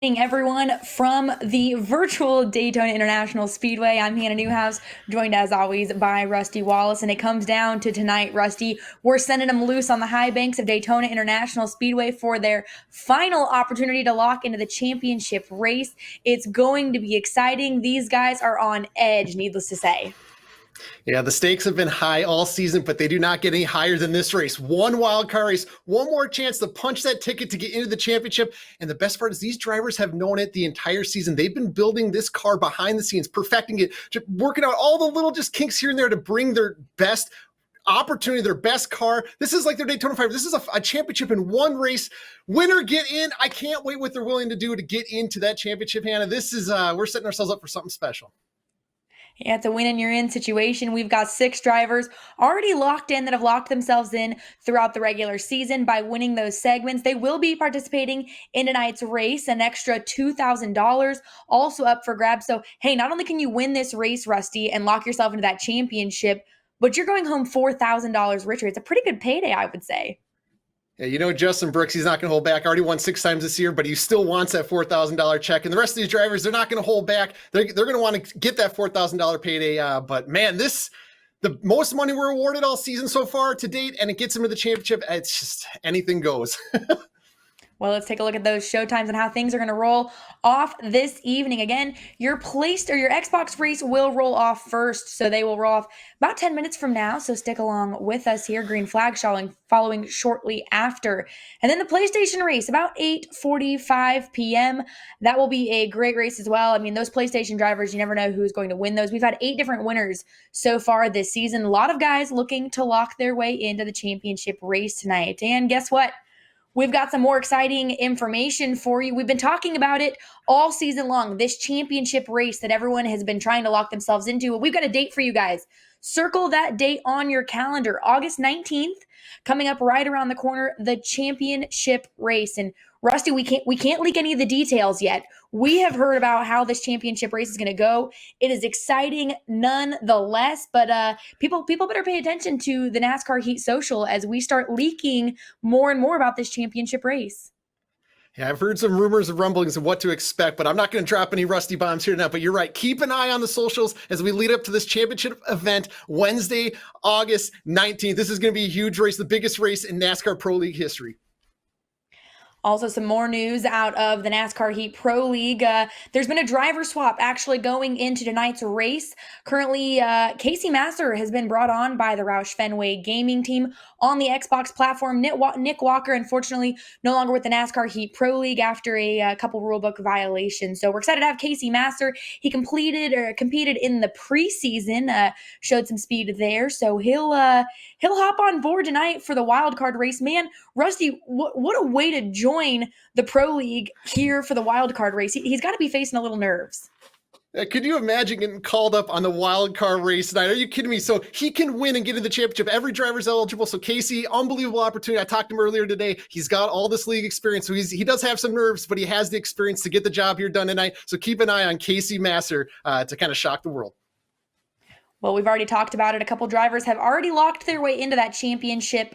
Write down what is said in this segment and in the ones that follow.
Everyone from the virtual Daytona International Speedway. I'm Hannah Newhouse, joined as always by Rusty Wallace, and it comes down to tonight, Rusty. We're sending them loose on the high banks of Daytona International Speedway for their final opportunity to lock into the championship race. It's going to be exciting. These guys are on edge, needless to say. Yeah, the stakes have been high all season, but they do not get any higher than this race. One wild card race, one more chance to punch that ticket to get into the championship. And the best part is these drivers have known it the entire season. They've been building this car behind the scenes, perfecting it, just working out all the little just kinks here and there to bring their best opportunity, their best car. This is like their Daytona 5. This is a championship in one race. Winner get in. I can't wait what they're willing to do to get into that championship, Hannah. This is, we're setting ourselves up for something special. Yeah, it's a win and you're in situation. We've got 6 drivers already locked in that have locked themselves in throughout the regular season by winning those segments. They will be participating in tonight's race, an extra $2,000 also up for grabs. So, hey, not only can you win this race, Rusty, and lock yourself into that championship, but you're going home $4,000 richer. It's a pretty good payday, I would say. Yeah, you know, Justin Brooks, he's not going to hold back. Already won 6 times this year, but he still wants that $4,000 check. And the rest of these drivers, they're not going to hold back. They're going to want to get that $4,000 payday. But man, the most money we're awarded all season so far to date, and it gets them to the championship. It's just anything goes. Well, let's take a look at those showtimes and how things are going to roll off this evening. Again, your Xbox race will roll off first, so they will roll off about 10 minutes from now. So stick along with us here. Green flag following shortly after. And then the PlayStation race about 8:45 p.m. That will be a great race as well. I mean, those PlayStation drivers, you never know who's going to win those. We've had 8 different winners so far this season. A lot of guys looking to lock their way into the championship race tonight. And guess what? We've got some more exciting information for you. We've been talking about it all season long, this championship race that everyone has been trying to lock themselves into. We've got a date for you guys. Circle that date on your calendar, August 19th, coming up right around the corner, the championship race. And Rusty, we can't leak any of the details yet. We have heard about how this championship race is going to go. It is exciting nonetheless, but people better pay attention to the NASCAR Heat Social as we start leaking more and more about this championship race. Yeah, I've heard some rumors and rumblings of what to expect, but I'm not going to drop any rusty bombs here now. But you're right. Keep an eye on the socials as we lead up to this championship event Wednesday, August 19th. This is going to be a huge race, the biggest race in NASCAR Pro League history. Also, some more news out of the NASCAR Heat Pro League. There's been a driver swap actually going into tonight's race. Currently, Casey Masser has been brought on by the Roush Fenway gaming team on the Xbox platform. Nick Walker, unfortunately, no longer with the NASCAR Heat Pro League after a couple rulebook violations. So we're excited to have Casey Masser. He competed in the preseason, showed some speed there. So he'll hop on board tonight for the wild card race. Man, Rusty, what a way to join the Pro League here for the wild card race. He's got to be facing a little nerves. Could you imagine getting called up on the wild card race tonight? Are you kidding me? So he can win and get into the championship. Every driver's eligible. So Casey, unbelievable opportunity. I talked to him earlier today. He's got all this league experience. So he does have some nerves, but he has the experience to get the job here done tonight. So keep an eye on Casey Masser to kind of shock the world. Well, we've already talked about it. A couple drivers have already locked their way into that championship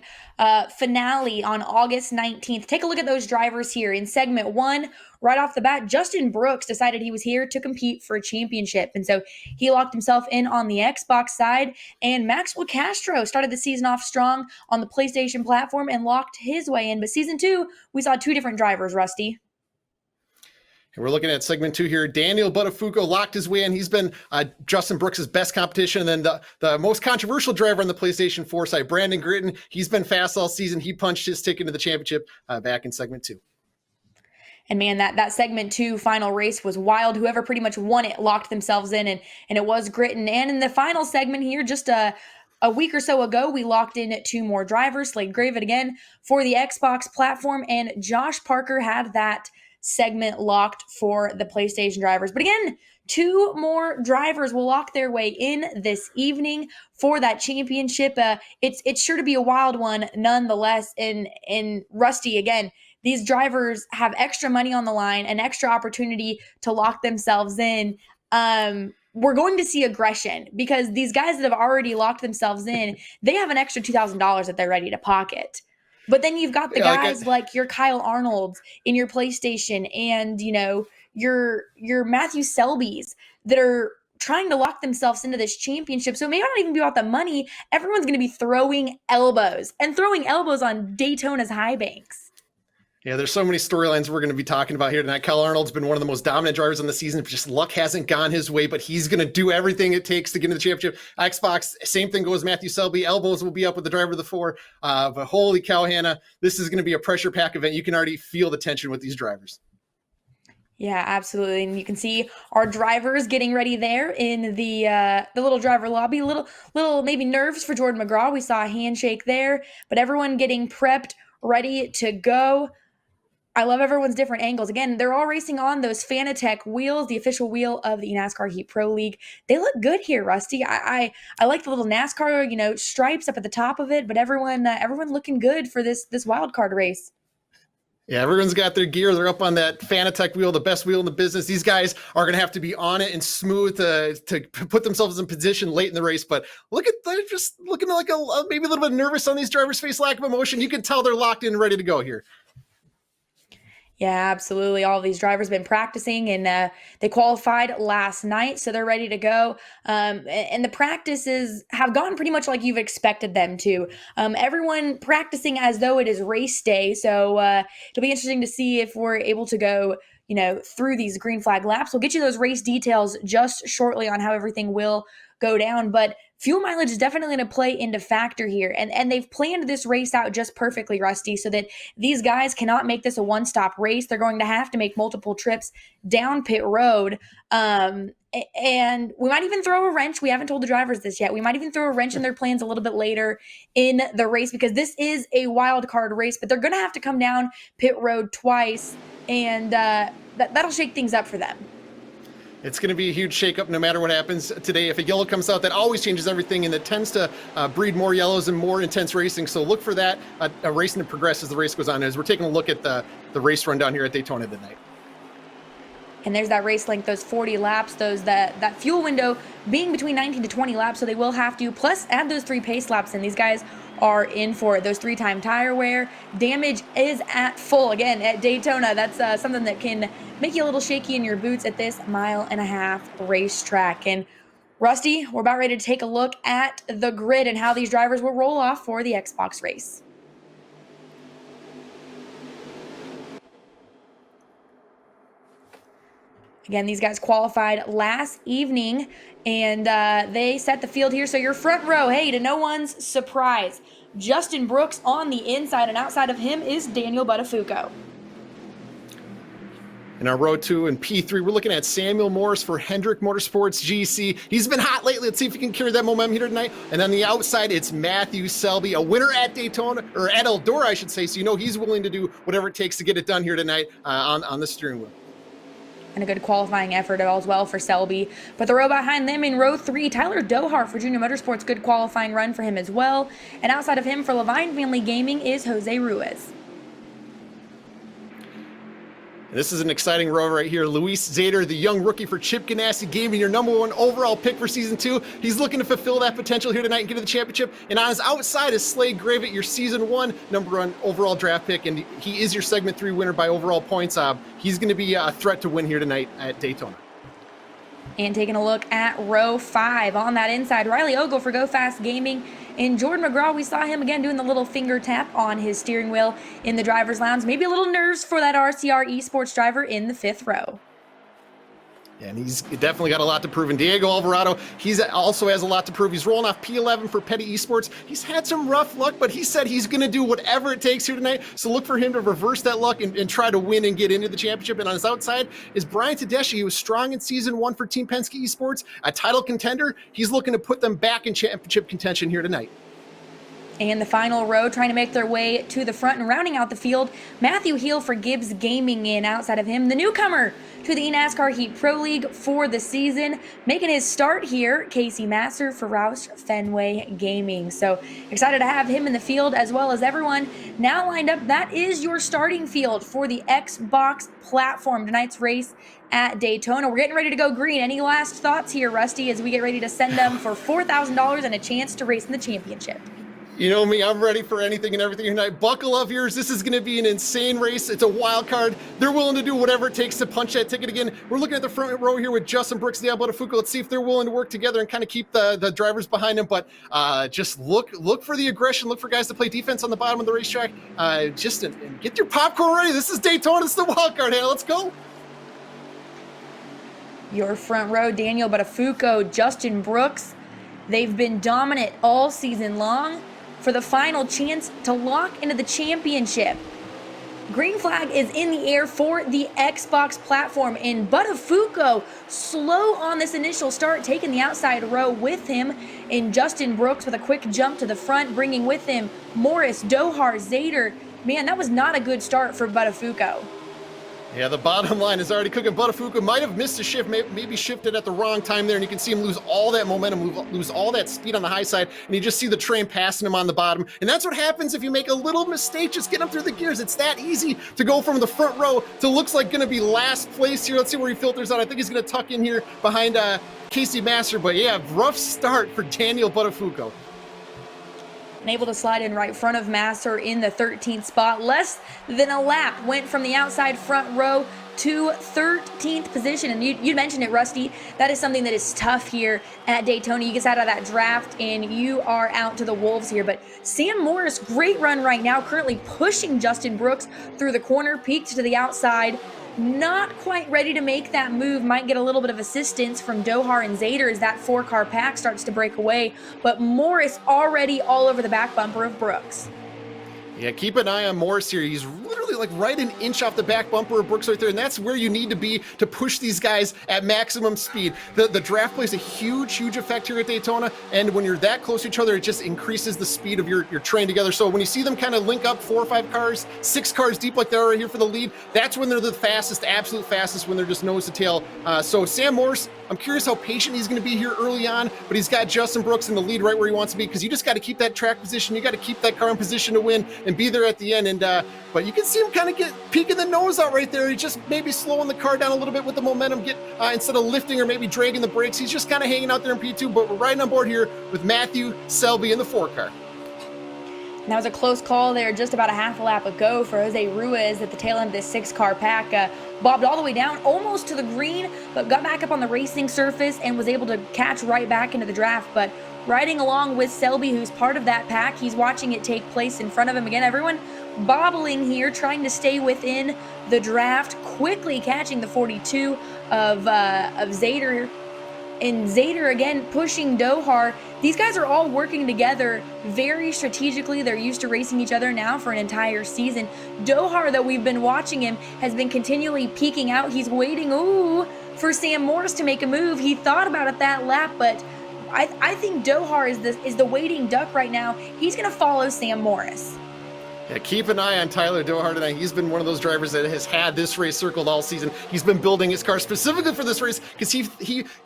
finale on August 19th. Take a look at those drivers here. In segment 1, right off the bat, Justin Brooks decided he was here to compete for a championship. And so he locked himself in on the Xbox side. And Maxwell Castro started the season off strong on the PlayStation platform and locked his way in. But season 2, we saw 2 different drivers, Rusty. And we're looking at segment 2 here. Daniel Buttafuoco locked his way in. He's been Justin Brooks' best competition. And then the most controversial driver on the PlayStation 4 side, Brandon Gritton, he's been fast all season. He punched his ticket into the championship back in segment 2. And man, that segment 2 final race was wild. Whoever pretty much won it locked themselves in, and it was Gritton. And in the final segment here, just a week or so ago, we locked in 2 more drivers. Slade Gravitt again for the Xbox platform, and Josh Parker had that segment locked for the PlayStation drivers. But again, 2 more drivers will lock their way in this evening for that championship. It's sure to be a wild one nonetheless. And Rusty, again, these drivers have extra money on the line, an extra opportunity to lock themselves in. We're going to see aggression because these guys that have already locked themselves in, they have an extra $2,000 that they're ready to pocket. But then you've got the Yeah, guys like your Kyle Arnold's in your PlayStation and, your Matthew Selby's that are trying to lock themselves into this championship. So maybe not even be about the money. Everyone's going to be throwing elbows and throwing elbows on Daytona's high banks. Yeah, there's so many storylines we're going to be talking about here tonight. Kyle Arnold's been one of the most dominant drivers on the season. Just luck hasn't gone his way, but he's going to do everything it takes to get into the championship. Xbox, same thing goes Matthew Selby. Elbows will be up with the driver of the four. But holy cow, Hannah, this is going to be a pressure pack event. You can already feel the tension with these drivers. Yeah, absolutely. And you can see our drivers getting ready there in the little driver lobby. Little maybe nerves for Jordan McGraw. We saw a handshake there, but everyone getting prepped, ready to go. I love everyone's different angles. Again, they're all racing on those Fanatec wheels, the official wheel of the NASCAR Heat Pro League. They look good here, Rusty. I like the little NASCAR, stripes up at the top of it, but everyone looking good for this wild card race. Yeah, everyone's got their gear. They're up on that Fanatec wheel, the best wheel in the business. These guys are going to have to be on it and smooth to put themselves in position late in the race. But they're just looking like maybe a little bit nervous on these drivers' face, lack of emotion. You can tell they're locked in and ready to go here. Yeah, absolutely. All of these drivers been practicing and they qualified last night, so they're ready to go. And the practices have gone pretty much like you've expected them to. Everyone practicing as though it is race day, so it'll be interesting to see if we're able to go, through these green flag laps. We'll get you those race details just shortly on how everything will go down, but fuel mileage is definitely going to play into factor here. And they've planned this race out just perfectly, Rusty, so that these guys cannot make this a one-stop race. They're going to have to make multiple trips down pit road. And we might even throw a wrench. We haven't told the drivers this yet. We might even throw a wrench in their plans a little bit later in the race because this is a wild card race, but they're going to have to come down pit road twice, and that'll shake things up for them. It's going to be a huge shakeup no matter what happens today. If a yellow comes out, that always changes everything, and it tends to breed more yellows and more intense racing. So look for that racing to progress as the race goes on. As we're taking a look at the race rundown here at Daytona tonight. And there's that race length, those 40 laps, that fuel window being between 19 to 20 laps. So they will have to plus add those 3 pace laps, and these guys are in for it. Those 3-time tire wear. Damage is at full. Again, at Daytona, that's something that can make you a little shaky in your boots at this 1.5-mile racetrack. And Rusty, we're about ready to take a look at the grid and how these drivers will roll off for the Xbox race. Again, these guys qualified last evening, and they set the field here. So your front row, hey, to no one's surprise, Justin Brooks on the inside, and outside of him is Daniel Buttafuoco. In our row 2 and P3, we're looking at Samuel Morris for Hendrick Motorsports GC. He's been hot lately. Let's see if he can carry that momentum here tonight. And on the outside, it's Matthew Selby, a winner at Daytona, or at Eldora, I should say. So he's willing to do whatever it takes to get it done here tonight on the steering wheel. And a good qualifying effort as well for Selby. But the row behind them in row 3, Tyler Dohar for Junior Motorsports, good qualifying run for him as well. And outside of him for Levine Family Gaming is Jose Ruiz. This is an exciting row right here. Luis Zader, the young rookie for Chip Ganassi Gaming, your number 1 overall pick for Season 2. He's looking to fulfill that potential here tonight and get to the championship. And on his outside is Slade Gravett, your Season 1 number 1 overall draft pick. And he is your Segment 3 winner by overall points. He's going to be a threat to win here tonight at Daytona. And taking a look at row 5 on that inside, Riley Ogle for Go Fast Gaming. And Jordan McGraw, we saw him again doing the little finger tap on his steering wheel in the driver's lounge. Maybe a little nerves for that RCR Esports driver in the 5th row. And he's definitely got a lot to prove. And Diego Alvarado, he's also has a lot to prove. He's rolling off P11 for Petty Esports. He's had some rough luck, but he said he's going to do whatever it takes here tonight. So look for him to reverse that luck and try to win and get into the championship. And on his outside is Brian Tedeschi. He was strong in Season 1 for Team Penske Esports, a title contender. He's looking to put them back in championship contention here tonight. And the final row trying to make their way to the front and rounding out the field, Matthew Heel for Gibbs Gaming. In outside of him, the newcomer to the NASCAR Heat Pro League for the season, making his start here, Casey Masser for Roush Fenway Gaming. So excited to have him in the field as well as everyone now lined up. That is your starting field for the Xbox platform. Tonight's race at Daytona. We're getting ready to go green. Any last thoughts here, Rusty, as we get ready to send them for $4,000 and a chance to race in the championship? You know me, I'm ready for anything and everything tonight. Buckle up, viewers. This is going to be an insane race. It's a wild card. They're willing to do whatever it takes to punch that ticket again. We're looking at the front row here with Justin Brooks, Diablo Fuku. Let's see if they're willing to work together and kind of keep the drivers behind them. But just look for the aggression. Look for guys to play defense on the bottom of the racetrack. And get your popcorn ready. This is Daytona. It's the wild card. Hey, let's go. Your front row, Daniel Buttafuoco, Justin Brooks. They've been dominant all season long for the final chance to lock into the championship. Green flag is in the air for the Xbox platform, and Buttafuoco slow on this initial start, taking the outside row with him, and Justin Brooks with a quick jump to the front, bringing with him Morris, Dohar, Zader. Man, that was not a good start for Buttafuoco. Yeah, the bottom line is already cooking. Buttafuoco might have missed a shift, maybe shifted at the wrong time there, and you can see him lose all that momentum, lose all that speed on the high side, and you just see the train passing him on the bottom. And that's what happens if you make a little mistake just getting up through the gears. It's that easy to go from the front row to looks like going to be last place here. Let's see where he filters out. I think he's going to tuck in here behind Casey Master, but yeah, rough start for Daniel Buttafuoco. And able to slide in right front of Master in the 13th spot. Less than a lap went from the outside front row to 13th position. And you mentioned it, Rusty. That is something that is tough here at Daytona. You get out of that draft and you are out to the wolves here. But Sam Morris, great run right now, currently pushing Justin Brooks through the corner, peeked to the outside. Not quite ready to make that move. Might get a little bit of assistance from Dohar and Zader as that 4-car pack starts to break away. But Morris already all over the back bumper of Brooks. Yeah, keep an eye on Morris here. He's literally like right an inch off the back bumper of Brooks right there, and that's where you need to be to push these guys at maximum speed. The draft plays a huge effect here at Daytona, and when you're that close to each other, it just increases the speed of your train together. So when you see them kind of link up 4 or 5 cars, 6 cars deep like they are right here for the lead, that's when they're the fastest, absolute fastest, when they're just nose to tail. So Sam Morris, I'm curious how patient he's going to be here early on, but he's got Justin Brooks in the lead right where he wants to be, because you just got to keep that track position. You got to keep that car in position to win and be there at the end. And but you can see him kind of peeking the nose out right there. He's just maybe slowing the car down a little bit with the momentum, instead of lifting or maybe dragging the brakes. He's just kind of hanging out there in P2, but we're riding on board here with Matthew Selby in the 4 car. That was a close call there just about a half a lap ago for Jose Ruiz at the tail end of this 6-car pack. Bobbed all the way down, almost to the green, but got back up on the racing surface and was able to catch right back into the draft. But riding along with Selby, who's part of that pack, he's watching it take place in front of him. Again, everyone bobbling here, trying to stay within the draft, quickly catching the 42 of Zader. And Zader again pushing Dohar. These guys are all working together very strategically. They're used to racing each other now for an entire season. Dohar, though, we've been watching him, has been continually peeking out. He's waiting, for Sam Morris to make a move. He thought about it that lap, but I think Dohar is the waiting duck right now. He's going to follow Sam Morris. Yeah, keep an eye on Tyler Dohar tonight. He's been one of those drivers that has had this race circled all season. He's been building his car specifically for this race because he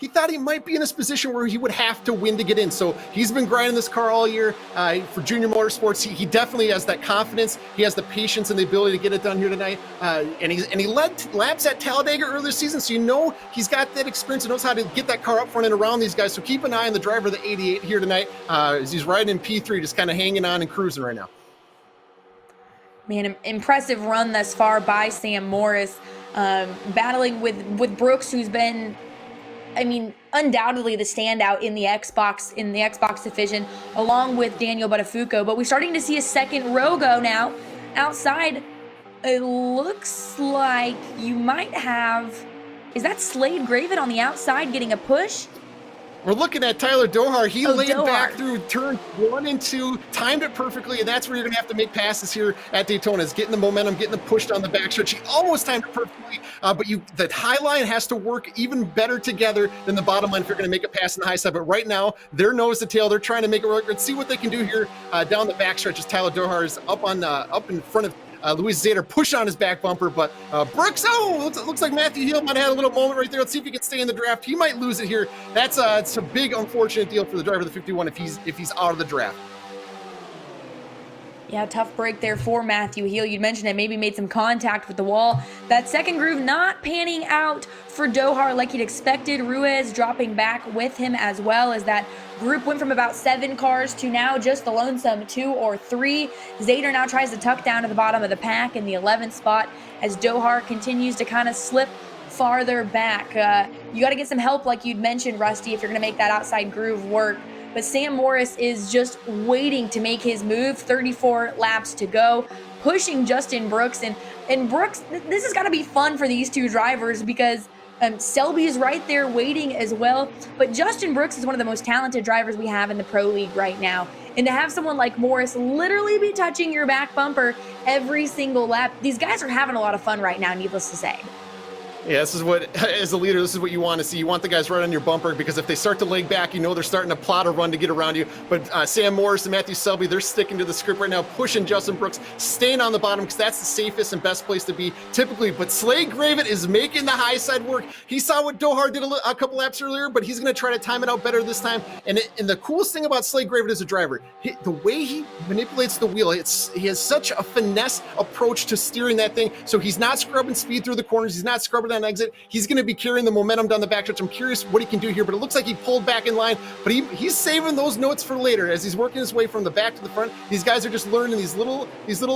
thought he might be in this position where he would have to win to get in. So he's been grinding this car all year for Junior Motorsports. He definitely has that confidence. He has the patience and the ability to get it done here tonight. And he led laps at Talladega earlier this season, so you know he's got that experience and knows how to get that car up front and around these guys. So keep an eye on the driver of the 88 here tonight as he's riding in P3, just kind of hanging on and cruising right now. Man, impressive run thus far by Sam Morris, battling with Brooks, who's been, undoubtedly the standout in the Xbox division, along with Daniel Buttafuoco. But we're starting to see a second row go now. Outside, it looks like you might have, is that Slade Graven on the outside getting a push? We're looking at Tyler Dohar. He laid back through turn 1 and 2, timed it perfectly, and that's where you're going to have to make passes here at Daytona, is getting the momentum, getting the push down the backstretch. He almost timed it perfectly, but the high line has to work even better together than the bottom line if you're going to make a pass in the high side. But right now, they're nose to tail. They're trying to make it work. Let's see what they can do here down the backstretch as Tyler Dohar is up in front of Luis Zader, push on his back bumper, but Brooks, looks like Matthew Hill might have had a little moment right there. Let's see if he can stay in the draft. He might lose it here. It's a big, unfortunate deal for the driver of the 51 if he's out of the draft. Yeah, tough break there for Matthew Hill. You'd mentioned it, maybe made some contact with the wall. That second groove not panning out for Dohar like he'd expected. Ruiz dropping back with him as well, as that group went from about 7 cars to now just the lonesome 2 or 3. Zader now tries to tuck down to the bottom of the pack in the 11th spot as Dohar continues to kind of slip farther back. You got to get some help, like you'd mentioned, Rusty, if you're going to make that outside groove work. But Sam Morris is just waiting to make his move. 34 laps to go, pushing Justin Brooks. And Brooks, this has got to be fun for these two drivers because Selby is right there waiting as well. But Justin Brooks is one of the most talented drivers we have in the Pro League right now. And to have someone like Morris literally be touching your back bumper every single lap, these guys are having a lot of fun right now, needless to say. Yeah, this is what, as a leader, this is what you want to see. You want the guys right on your bumper because if they start to leg back, you know they're starting to plot a run to get around you. But Sam Morris and Matthew Selby, they're sticking to the script right now, pushing Justin Brooks, staying on the bottom because that's the safest and best place to be typically. But Slade Gravett is making the high side work. He saw what Dohar did a couple laps earlier, but he's going to try to time it out better this time. And the coolest thing about Slade Gravett as a driver, the way he manipulates the wheel, he has such a finesse approach to steering that thing. So he's not scrubbing speed through the corners. He's not scrubbing on exit. He's going to be carrying the momentum down the backstretch. I'm curious what he can do here, but it looks like he pulled back in line, but he's saving those notes for later as he's working his way from the back to the front. These guys are just learning these little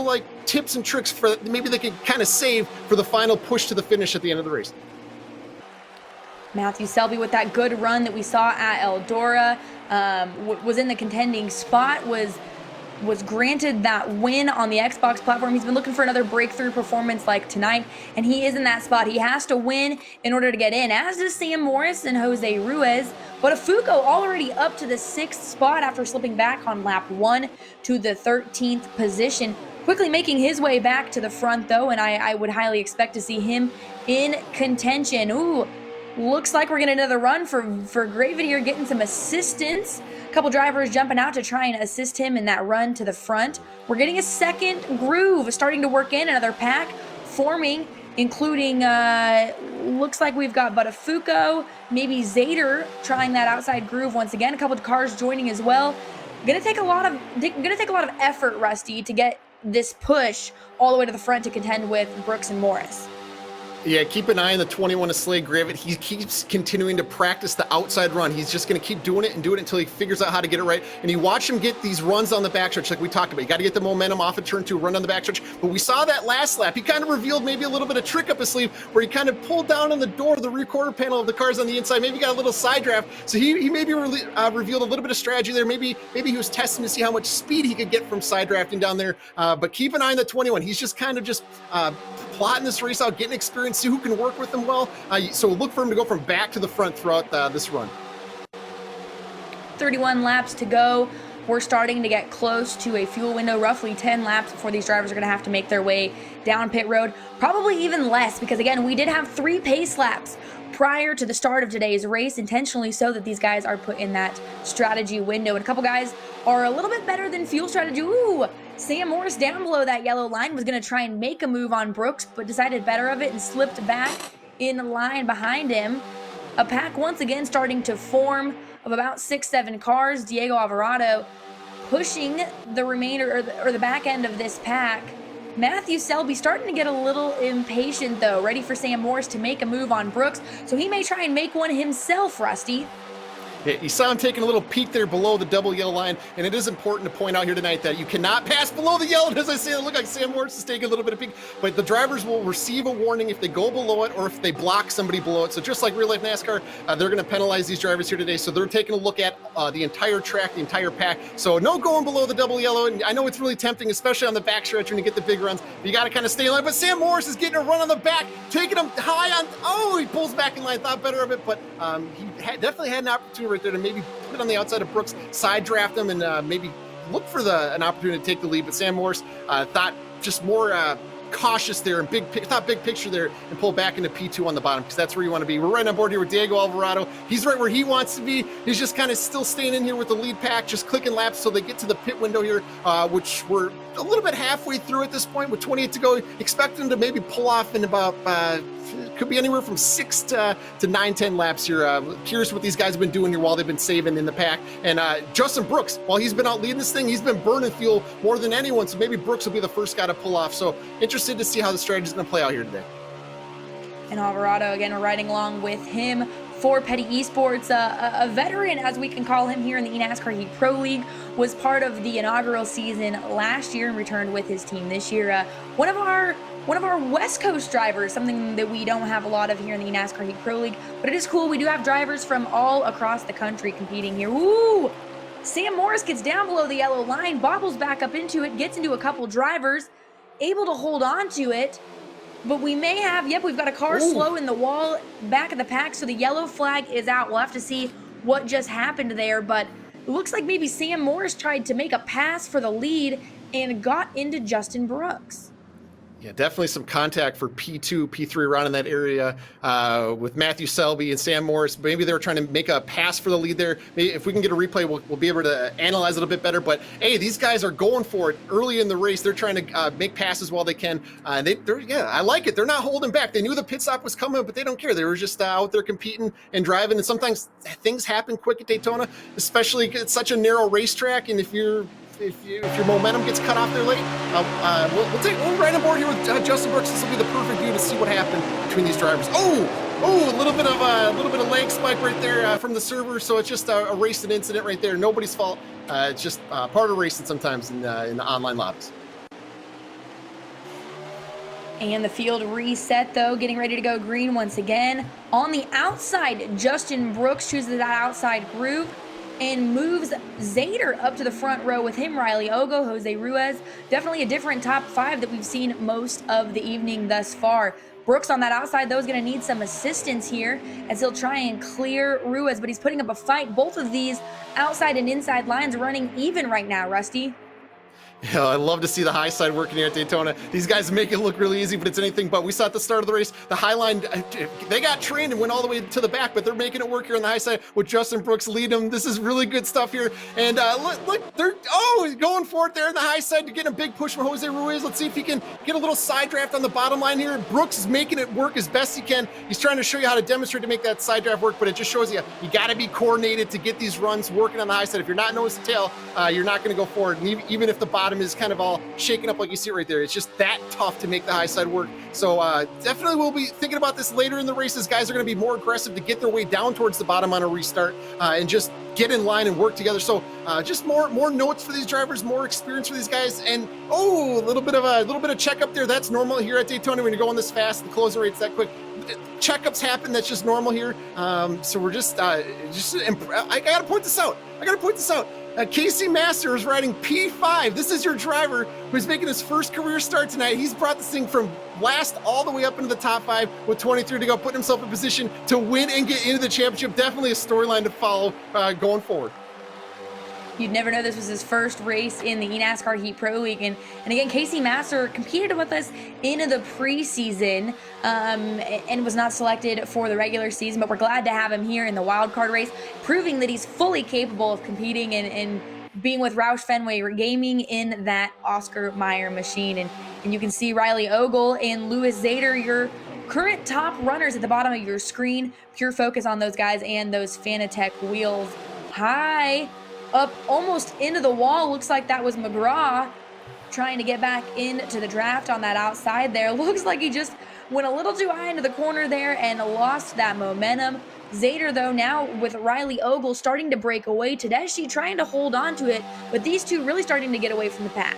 like tips and tricks for maybe they can kind of save for the final push to the finish at the end of the race. Matthew Selby with that good run that we saw at Eldora, was in the contending spot, was granted that win on the Xbox platform. He's been looking for another breakthrough performance like tonight, and he is in that spot. He has to win in order to get in, as does Sam Morris and Jose Ruiz. But Afuco already up to the 6th spot after slipping back on lap 1 to the 13th position. Quickly making his way back to the front, though, and I would highly expect to see him in contention. Ooh, looks like we're getting another run for Gravett here, getting some assistance. A couple drivers jumping out to try and assist him in that run to the front. We're getting a second groove starting to work in, another pack forming, including, looks like we've got Buttafuoco, maybe Zader trying that outside groove once again. A couple of cars joining as well. Gonna take a lot of effort, Rusty, to get this push all the way to the front to contend with Brooks and Morris. Yeah, keep an eye on the 21 of Slade Gravett. He keeps continuing to practice the outside run. He's just going to keep doing it and do it until he figures out how to get it right. And you watch him get these runs on the backstretch like we talked about. You got to get the momentum off of turn 2, run on the backstretch. But we saw that last lap. He kind of revealed maybe a little bit of trick up his sleeve where he kind of pulled down on the door of the rear quarter panel of the cars on the inside. Maybe got a little side draft. So he maybe revealed a little bit of strategy there. Maybe he was testing to see how much speed he could get from side drafting down there. But keep an eye on the 21. He's just kind of plotting this race out, getting experience, see who can work with him well. So look for him to go from back to the front throughout this run. 31 laps to go. We're starting to get close to a fuel window, roughly 10 laps before these drivers are going to have to make their way down pit road. Probably even less because, again, we did have 3 pace laps prior to the start of today's race, intentionally so that these guys are put in that strategy window. And a couple guys are a little bit better than fuel strategy. Ooh, Sam Morris down below that yellow line was going to try and make a move on Brooks, but decided better of it and slipped back in the line behind him. A pack once again starting to form of about 6-7 cars. Diego Alvarado pushing the remainder or the back end of this pack. Matthew Selby starting to get a little impatient, though, ready for Sam Morris to make a move on Brooks, so he may try and make one himself, Rusty. Yeah, you saw him taking a little peek there below the double yellow line, and it is important to point out here tonight that you cannot pass below the yellow. As I say, it looked like Sam Morris is taking a little bit of peek, but the drivers will receive a warning if they go below it or if they block somebody below it. So just like real life NASCAR, they're going to penalize these drivers here today. So they're taking a look at the entire track, the entire pack. So no going below the double yellow, and I know it's really tempting, especially on the back stretch when you get the big runs. But you got to kind of stay in line. But Sam Morris is getting a run on the back, taking him high on. Oh, he pulls back in line. Thought better of it, but he definitely had an opportunity right there to maybe put it on the outside of Brooks, side draft him, and maybe look for an opportunity to take the lead. But Sam Morris thought just more cautious there and big picture there and pull back into P2 on the bottom because that's where you want to be. We're right on board here with Diego Alvarado. He's right where he wants to be. He's just kind of still staying in here with the lead pack, just clicking laps so they get to the pit window here, which we're a little bit halfway through at this point with 28 to go. Expect him to maybe pull off in about could be anywhere from 6 to 9-10 laps here. Curious what these guys have been doing here while they've been saving in the pack. And Justin Brooks, while he's been out leading this thing, he's been burning fuel more than anyone. So maybe Brooks will be the first guy to pull off. So interested to see how the strategy is going to play out here today. And Alvarado, again, we're riding along with him for Petty Esports, a veteran, as we can call him here in the eNASCAR Heat Pro League, was part of the inaugural season last year and returned with his team this year. One of our West Coast drivers, something that we don't have a lot of here in the eNASCAR Heat Pro League, but it is cool. We do have drivers from all across the country competing here. Woo! Sam Morris gets down below the yellow line, bobbles back up into it, gets into a couple drivers, able to hold on to it. But we may have, yep, we've got a car slow in the wall back of the pack, so the yellow flag is out. We'll have to see what just happened there, but it looks like maybe Sam Morris tried to make a pass for the lead and got into Justin Brooks. Yeah, definitely some contact for P2, P3 around in that area with Matthew Selby and Sam Morris. Maybe they were trying to make a pass for the lead there. Maybe if we can get a replay, we'll be able to analyze it a bit better. But, hey, these guys are going for it early in the race. They're trying to make passes while they can. Yeah, I like it. They're not holding back. They knew the pit stop was coming, but they don't care. They were just out there competing and driving. And sometimes things happen quick at Daytona, especially it's such a narrow racetrack. And if your momentum gets cut off there late, we'll ride on board here with Justin Brooks. This will be the perfect view to see what happened between these drivers. A little bit of leg spike right there from the server. So it's just a racing incident right there. Nobody's fault. It's just part of racing sometimes in the online lobbies. And the field reset, though, getting ready to go green once again. On the outside, Justin Brooks chooses that outside groove and moves Zader up to the front row with him, Riley Ogle, Jose Ruiz. Definitely a different top five that we've seen most of the evening thus far. Brooks on that outside, though, is going to need some assistance here as he'll try and clear Ruiz, but he's putting up a fight. Both of these outside and inside lines running even right now, Rusty. Yeah, I love to see the high side working here at Daytona. These guys make it look really easy, but it's anything but. We saw at the start of the race, the high line, they got trained and went all the way to the back, but they're making it work here on the high side with Justin Brooks leading them. This is really good stuff here. And look, they're going for it there in the high side to get a big push from Jose Ruiz. Let's see if he can get a little side draft on the bottom line here. Brooks is making it work as best he can. He's trying to show you how to demonstrate to make that side draft work, but it just shows you got to be coordinated to get these runs working on the high side. If you're not nose to tail, you're not going to go forward. And even if the bottom is kind of all shaking up like you see right there, it's just that tough to make the high side work. So definitely we'll be thinking about this later in the races. Guys are going to be more aggressive to get their way down towards the bottom on a restart and just get in line and work together. So just more notes for these drivers, more experience for these guys, and a little bit of checkup there. That's normal here at Daytona when you're going this fast. The closing rate's that quick. Checkups happen. That's just normal here. So we're I gotta point this out. Casey Master is riding P5. This is your driver who's making his first career start tonight. He's brought this thing from last all the way up into the top 5 with 23 to go, putting himself in position to win and get into the championship. Definitely a storyline to follow going forward. You'd never know this was his first race in the eNASCAR Heat Pro League. And again, Casey Master competed with us in the preseason and was not selected for the regular season, but we're glad to have him here in the wild card race, proving that he's fully capable of competing and being with Roush Fenway Gaming in that Oscar Mayer machine. And you can see Riley Ogle and Louis Zader, your current top runners at the bottom of your screen. Pure focus on those guys and those Fanatec wheels. High up almost into the wall. Looks like that was McGraw trying to get back into the draft on that outside there. Looks like he just went a little too high into the corner there and lost that momentum. Zader, though, now with Riley Ogle starting to break away. Tedeschi trying to hold on to it, but these two really starting to get away from the pack.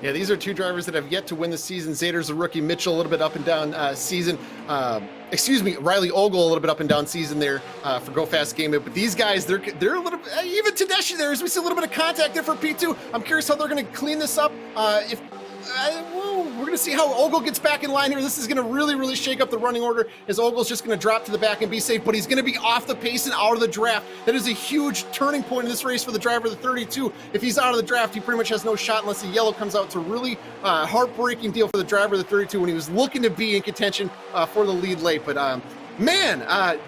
Yeah, these are two drivers that have yet to win the season. Zader's a rookie. Mitchell a little bit up and down season. Riley Ogle a little bit up and down season there for Go Fast Game. But these guys, they're a little bit, even Tedeschi there, as we see a little bit of contact there for P2. I'm curious how they're going to clean this up. We're going to see how Ogle gets back in line here. This is going to really shake up the running order as Ogle's just going to drop to the back and be safe, but he's going to be off the pace and out of the draft. That is a huge turning point in this race for the driver of the 32. If he's out of the draft, he pretty much has no shot unless the yellow comes out. It's a really heartbreaking deal for the driver of the 32 when he was looking to be in contention for the lead late. But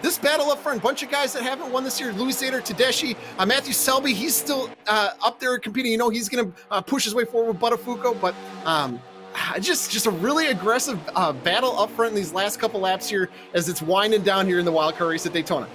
this battle up front, bunch of guys that haven't won this year. Louis Zader, Tedeschi, Matthew Selby, he's still up there competing. You know, he's going to push his way forward with Buttafuoco, but just a really aggressive battle up front in these last couple laps here as it's winding down here in the wild card race at Daytona.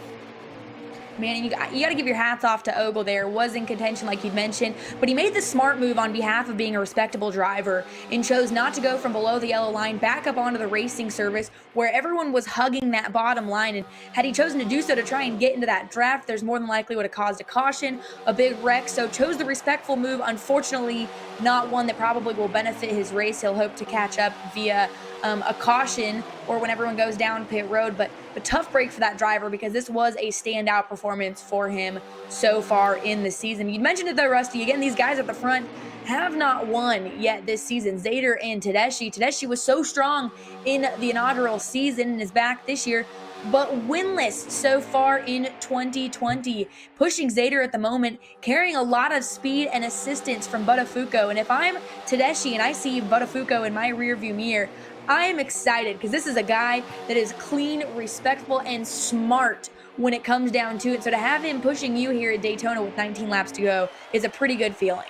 Man, you got to give your hats off to Ogle there. Was in contention, like you'd mentioned, but he made the smart move on behalf of being a respectable driver and chose not to go from below the yellow line back up onto the racing service where everyone was hugging that bottom line. And had he chosen to do so to try and get into that draft, there's more than likely would have caused a caution, a big wreck. So chose the respectful move. Unfortunately, not one that probably will benefit his race. He'll hope to catch up via a caution or when everyone goes down pit road. But a tough break for that driver because this was a standout performance for him so far in the season. You mentioned it though, Rusty. Again, these guys at the front have not won yet this season. Zader and Tedeschi. Tedeschi was so strong in the inaugural season and is back this year, but winless so far in 2020. Pushing Zader at the moment, carrying a lot of speed and assistance from Buttafuoco. And if I'm Tedeschi and I see Buttafuoco in my rearview mirror, I am excited because this is a guy that is clean, respectful, and smart when it comes down to it. So to have him pushing you here at Daytona with 19 laps to go is a pretty good feeling.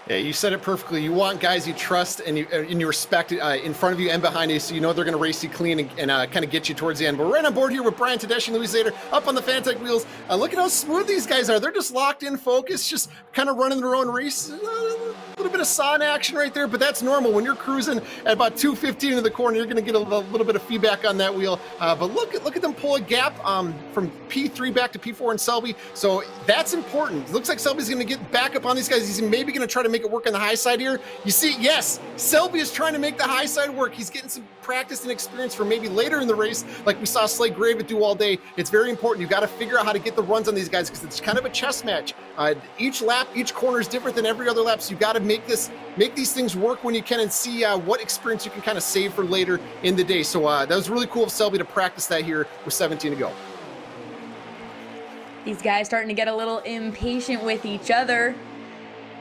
Yeah, you said it perfectly. You want guys you trust and you respect in front of you and behind you, so you know they're going to race you clean and kind of get you towards the end. But we're right on board here with Brian Tedeschi and Louis Zader up on the Fanatec wheels. Look at how smooth these guys are. They're just locked in, focused, just kind of running their own race. A little bit of saw in action right there, but that's normal. When you're cruising at about 215 into the corner, you're going to get a little bit of feedback on that wheel. But look at them pull a gap from P3 back to P4 in Selby. So that's important. It looks like Selby's going to get back up on these guys. He's maybe going to try to make it work on the high side here. You see, yes, Selby is trying to make the high side work. He's getting some practice and experience for maybe later in the race, like we saw Slade Gravett do all day. It's very important. You got to figure out how to get the runs on these guys because it's kind of a chess match. Each lap, each corner is different than every other lap, so you got to make these things work when you can and see what experience you can kind of save for later in the day. So that was really cool of Selby to practice that here with 17 to go. These guys starting to get a little impatient with each other.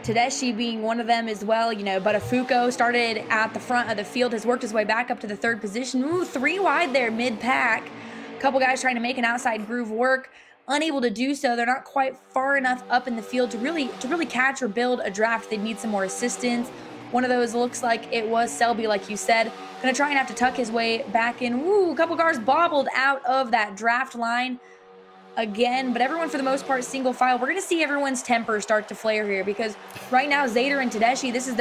Tedeschi being one of them as well. You know, Buttafuoco started at the front of the field, has worked his way back up to the third position. Ooh, 3 wide there mid-pack. A couple guys trying to make an outside groove work, unable to do so. They're not quite far enough up in the field to really catch or build a draft. They need some more assistance. One of those looks like it was Selby, like you said. Gonna try and have to tuck his way back in. Ooh, a couple cars bobbled out of that draft line again, but everyone for the most part single file. We're gonna see everyone's temper start to flare here because right now Zader and Tedeschi, this is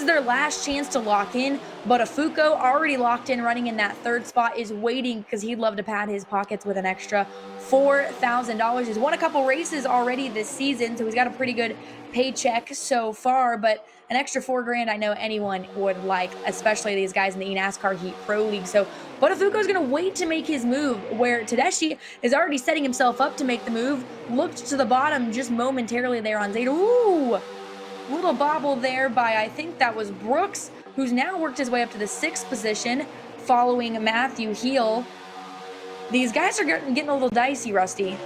their last chance to lock in. Buttafuoco already locked in, running in that third spot, is waiting because he'd love to pad his pockets with an extra $4,000. He's won a couple races already this season, so he's got a pretty good paycheck so far, but an extra $4,000 I know anyone would like, especially these guys in the NASCAR Heat Pro League. So Buttafuoco is going to wait to make his move, where Tedeschi is already setting himself up to make the move. Looked to the bottom just momentarily there on Zader. Ooh, little bobble there by, I think that was Brooks, who's now worked his way up to the 6th position following Matthew Heel. These guys are getting a little dicey, Rusty.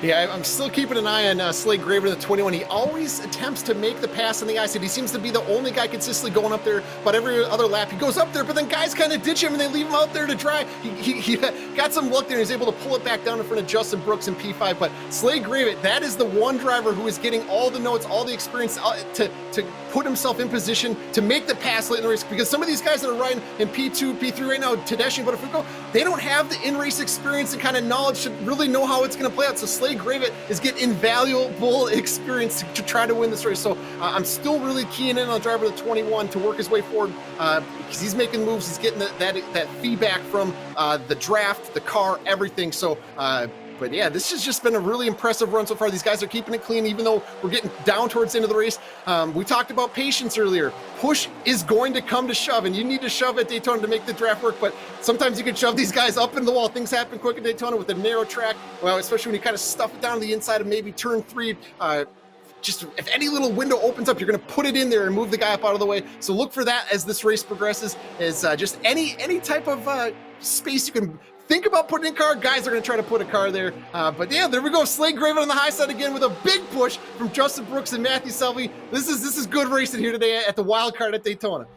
Yeah, I'm still keeping an eye on Slade Gravett, the 21. He always attempts to make the pass on the ice. He seems to be the only guy consistently going up there, but every other lap he goes up there, but then guys kind of ditch him and they leave him out there to dry. He got some luck there and he's able to pull it back down in front of Justin Brooks in P5, but Slade Gravett, that is the one driver who is getting all the notes, all the experience to put himself in position to make the pass late in the race, because some of these guys that are riding in P2, P3 right now, Tedeschi and Buttafuoco, they don't have the in-race experience and kind of knowledge to really know how it's going to play out. So Slade Gravett is getting invaluable experience to try to win this race. So I'm still really keying in on the driver of the 21 to work his way forward because he's making moves. He's getting that feedback from the draft, the car, everything. So but yeah, this has just been a really impressive run so far. These guys are keeping it clean, even though we're getting down towards the end of the race. We talked about patience earlier. Push is going to come to shove, and you need to shove at Daytona to make the draft work, but sometimes you can shove these guys up in the wall. Things happen quick at Daytona with a narrow track, well, especially when you kind of stuff it down to the inside of maybe turn 3. Just if any little window opens up, you're going to put it in there and move the guy up out of the way. So look for that as this race progresses, is just any type of space you can think about putting in car, guys are going to try to put a car there. But yeah, there we go. Slade Gravett on the high side again with a big push from Justin Brooks and Matthew Selby. This is good racing here today at the wild card at Daytona.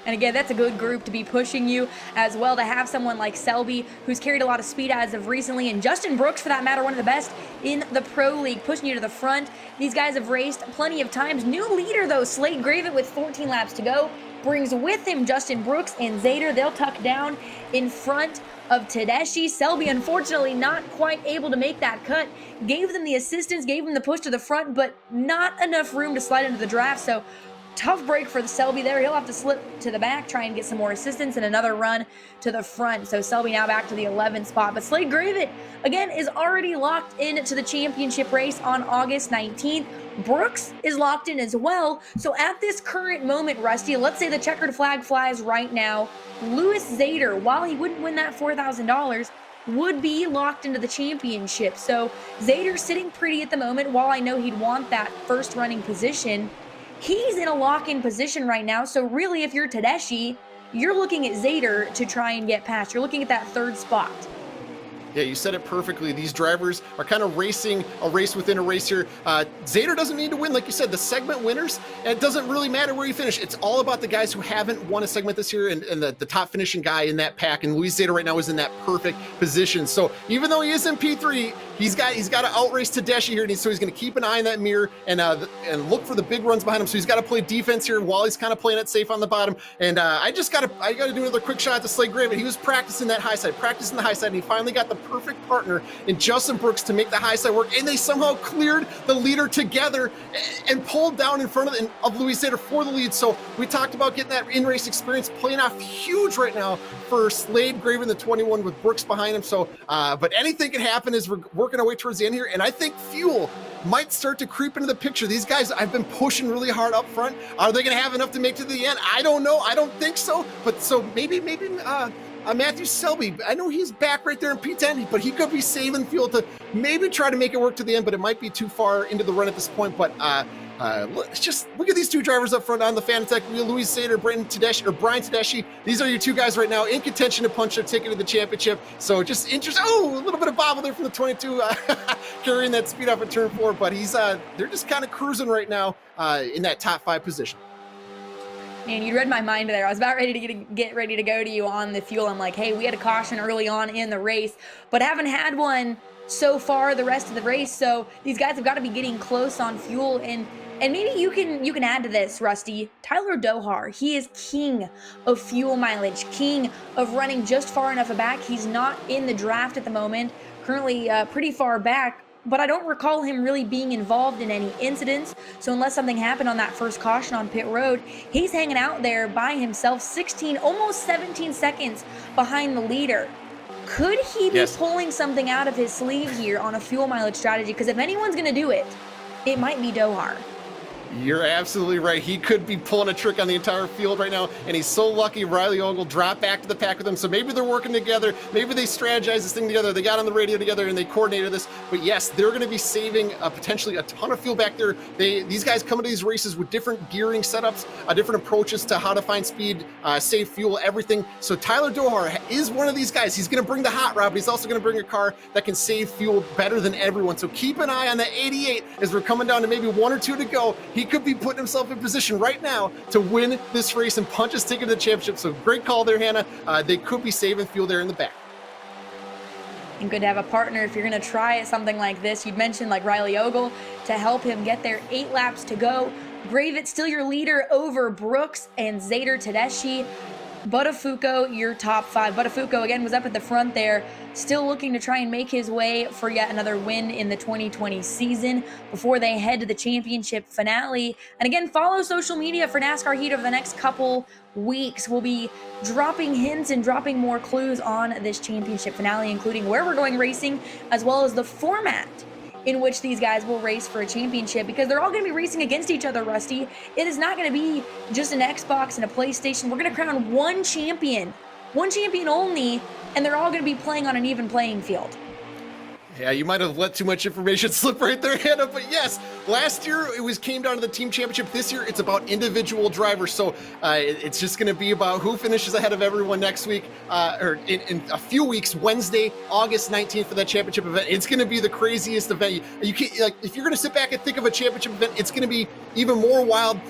And again, that's a good group to be pushing you as well, to have someone like Selby, who's carried a lot of speed as of recently, and Justin Brooks, for that matter, one of the best in the Pro League, pushing you to the front. These guys have raced plenty of times. New leader, though, Slade Gravett with 14 laps to go. brings with him Justin Brooks and Zader. They'll tuck down in front of Tedeschi. Selby, unfortunately, not quite able to make that cut. Gave them the assistance, gave them the push to the front, but not enough room to slide into the draft. So tough break for the Selby there. He'll have to slip to the back, try and get some more assistance, and another run to the front. So Selby now back to the 11th spot. But Slade Gravett, again, is already locked into the championship race on August 19th. Brooks is locked in as well. So at this current moment, Rusty, let's say the checkered flag flies right now. Louis Zader, while he wouldn't win that $4,000, would be locked into the championship. So Zader sitting pretty at the moment. While I know he'd want that first running position, he's in a lock-in position right now. So really, if you're Tedeschi, you're looking at Zader to try and get past. You're looking at that third spot. Yeah, you said it perfectly. These drivers are kind of racing a race within a race here. Zader doesn't need to win. Like you said, the segment winners, it doesn't really matter where you finish. It's all about the guys who haven't won a segment this year and the top finishing guy in that pack. And Louis Zader right now is in that perfect position. So even though he is in P3, he's got to outrace Tedeschi here. So he's going to keep an eye on that mirror and look for the big runs behind him. So he's got to play defense here while he's kind of playing it safe on the bottom. And I got to do another quick shot at the Slade Gravett. He was practicing that high side, practicing the high side, and he finally got the perfect partner in Justin Brooks to make the high side work, and they somehow cleared the leader together and pulled down in front of Louis Zader for the lead. So we talked about getting that in-race experience playing off huge right now for Slade Gravett, the 21 with Brooks behind him. So, but anything can happen as we're working our way towards the end here, and I think fuel might start to creep into the picture. These guys I've been pushing really hard up front. Are they going to have enough to make to the end? I don't know. I don't think so. But so maybe Matthew Selby, I know he's back right there in P10, but he could be saving fuel to maybe try to make it work to the end, but it might be too far into the run at this point. But let's just look at these two drivers up front on the Fanatec wheel, Louis Zader, Brian Tedeschi. These are your two guys right now in contention to punch their ticket to the championship. So just interesting. Oh, a little bit of bobble there from the 22 carrying that speed off at turn 4, but they're just kind of cruising right now in that top 5 position. Man, you read my mind there. I was about ready to get ready to go to you on the fuel. I'm like, hey, we had a caution early on in the race, but haven't had one so far the rest of the race. So these guys have got to be getting close on fuel. And maybe you can add to this, Rusty. Tyler Dohar, he is king of fuel mileage, king of running just far enough back. He's not in the draft at the moment, currently pretty far back. But I don't recall him really being involved in any incidents. So unless something happened on that first caution on pit road, he's hanging out there by himself, 16, almost 17 seconds behind the leader. Could he be pulling something out of his sleeve here on a fuel mileage strategy? Because if anyone's going to do it, it might be Dohar. You're absolutely right. He could be pulling a trick on the entire field right now, and he's so lucky Riley Ogle dropped back to the pack with him. So maybe they're working together. Maybe they strategized this thing together. They got on the radio together and they coordinated this. But yes, they're going to be saving potentially a ton of fuel back there. These guys come into these races with different gearing setups, different approaches to how to find speed, save fuel, everything. So Tyler Dohar is one of these guys. He's going to bring the hot rod, but he's also going to bring a car that can save fuel better than everyone. So keep an eye on that 88 as we're coming down to maybe 1 or 2 to go. He could be putting himself in position right now to win this race and punch his ticket to the championship. So great call there, Hannah. They could be saving fuel there in the back. And good to have a partner if you're going to try something like this. You'd mentioned like Riley Ogle to help him get there. 8 laps to go. Gravett still your leader over Brooks and Zader Tedeschi. Buttafuoco, your top 5. Buttafuoco, again, was up at the front there, still looking to try and make his way for yet another win in the 2020 season before they head to the championship finale. And again, follow social media for NASCAR Heat over the next couple weeks. We'll be dropping hints and dropping more clues on this championship finale, including where we're going racing, as well as the format in which these guys will race for a championship, because they're all going to be racing against each other, Rusty. It is not going to be just an Xbox and a PlayStation. We're going to crown one champion only, and they're all going to be playing on an even playing field. Yeah, you might have let too much information slip right there, Hannah, but yes, last year it came down to the team championship. This year it's about individual drivers, so it's just going to be about who finishes ahead of everyone next week, or in a few weeks, Wednesday, August 19th for that championship event. It's going to be the craziest event. You can't, like, if you're going to sit back and think of a championship event, it's going to be even more wild,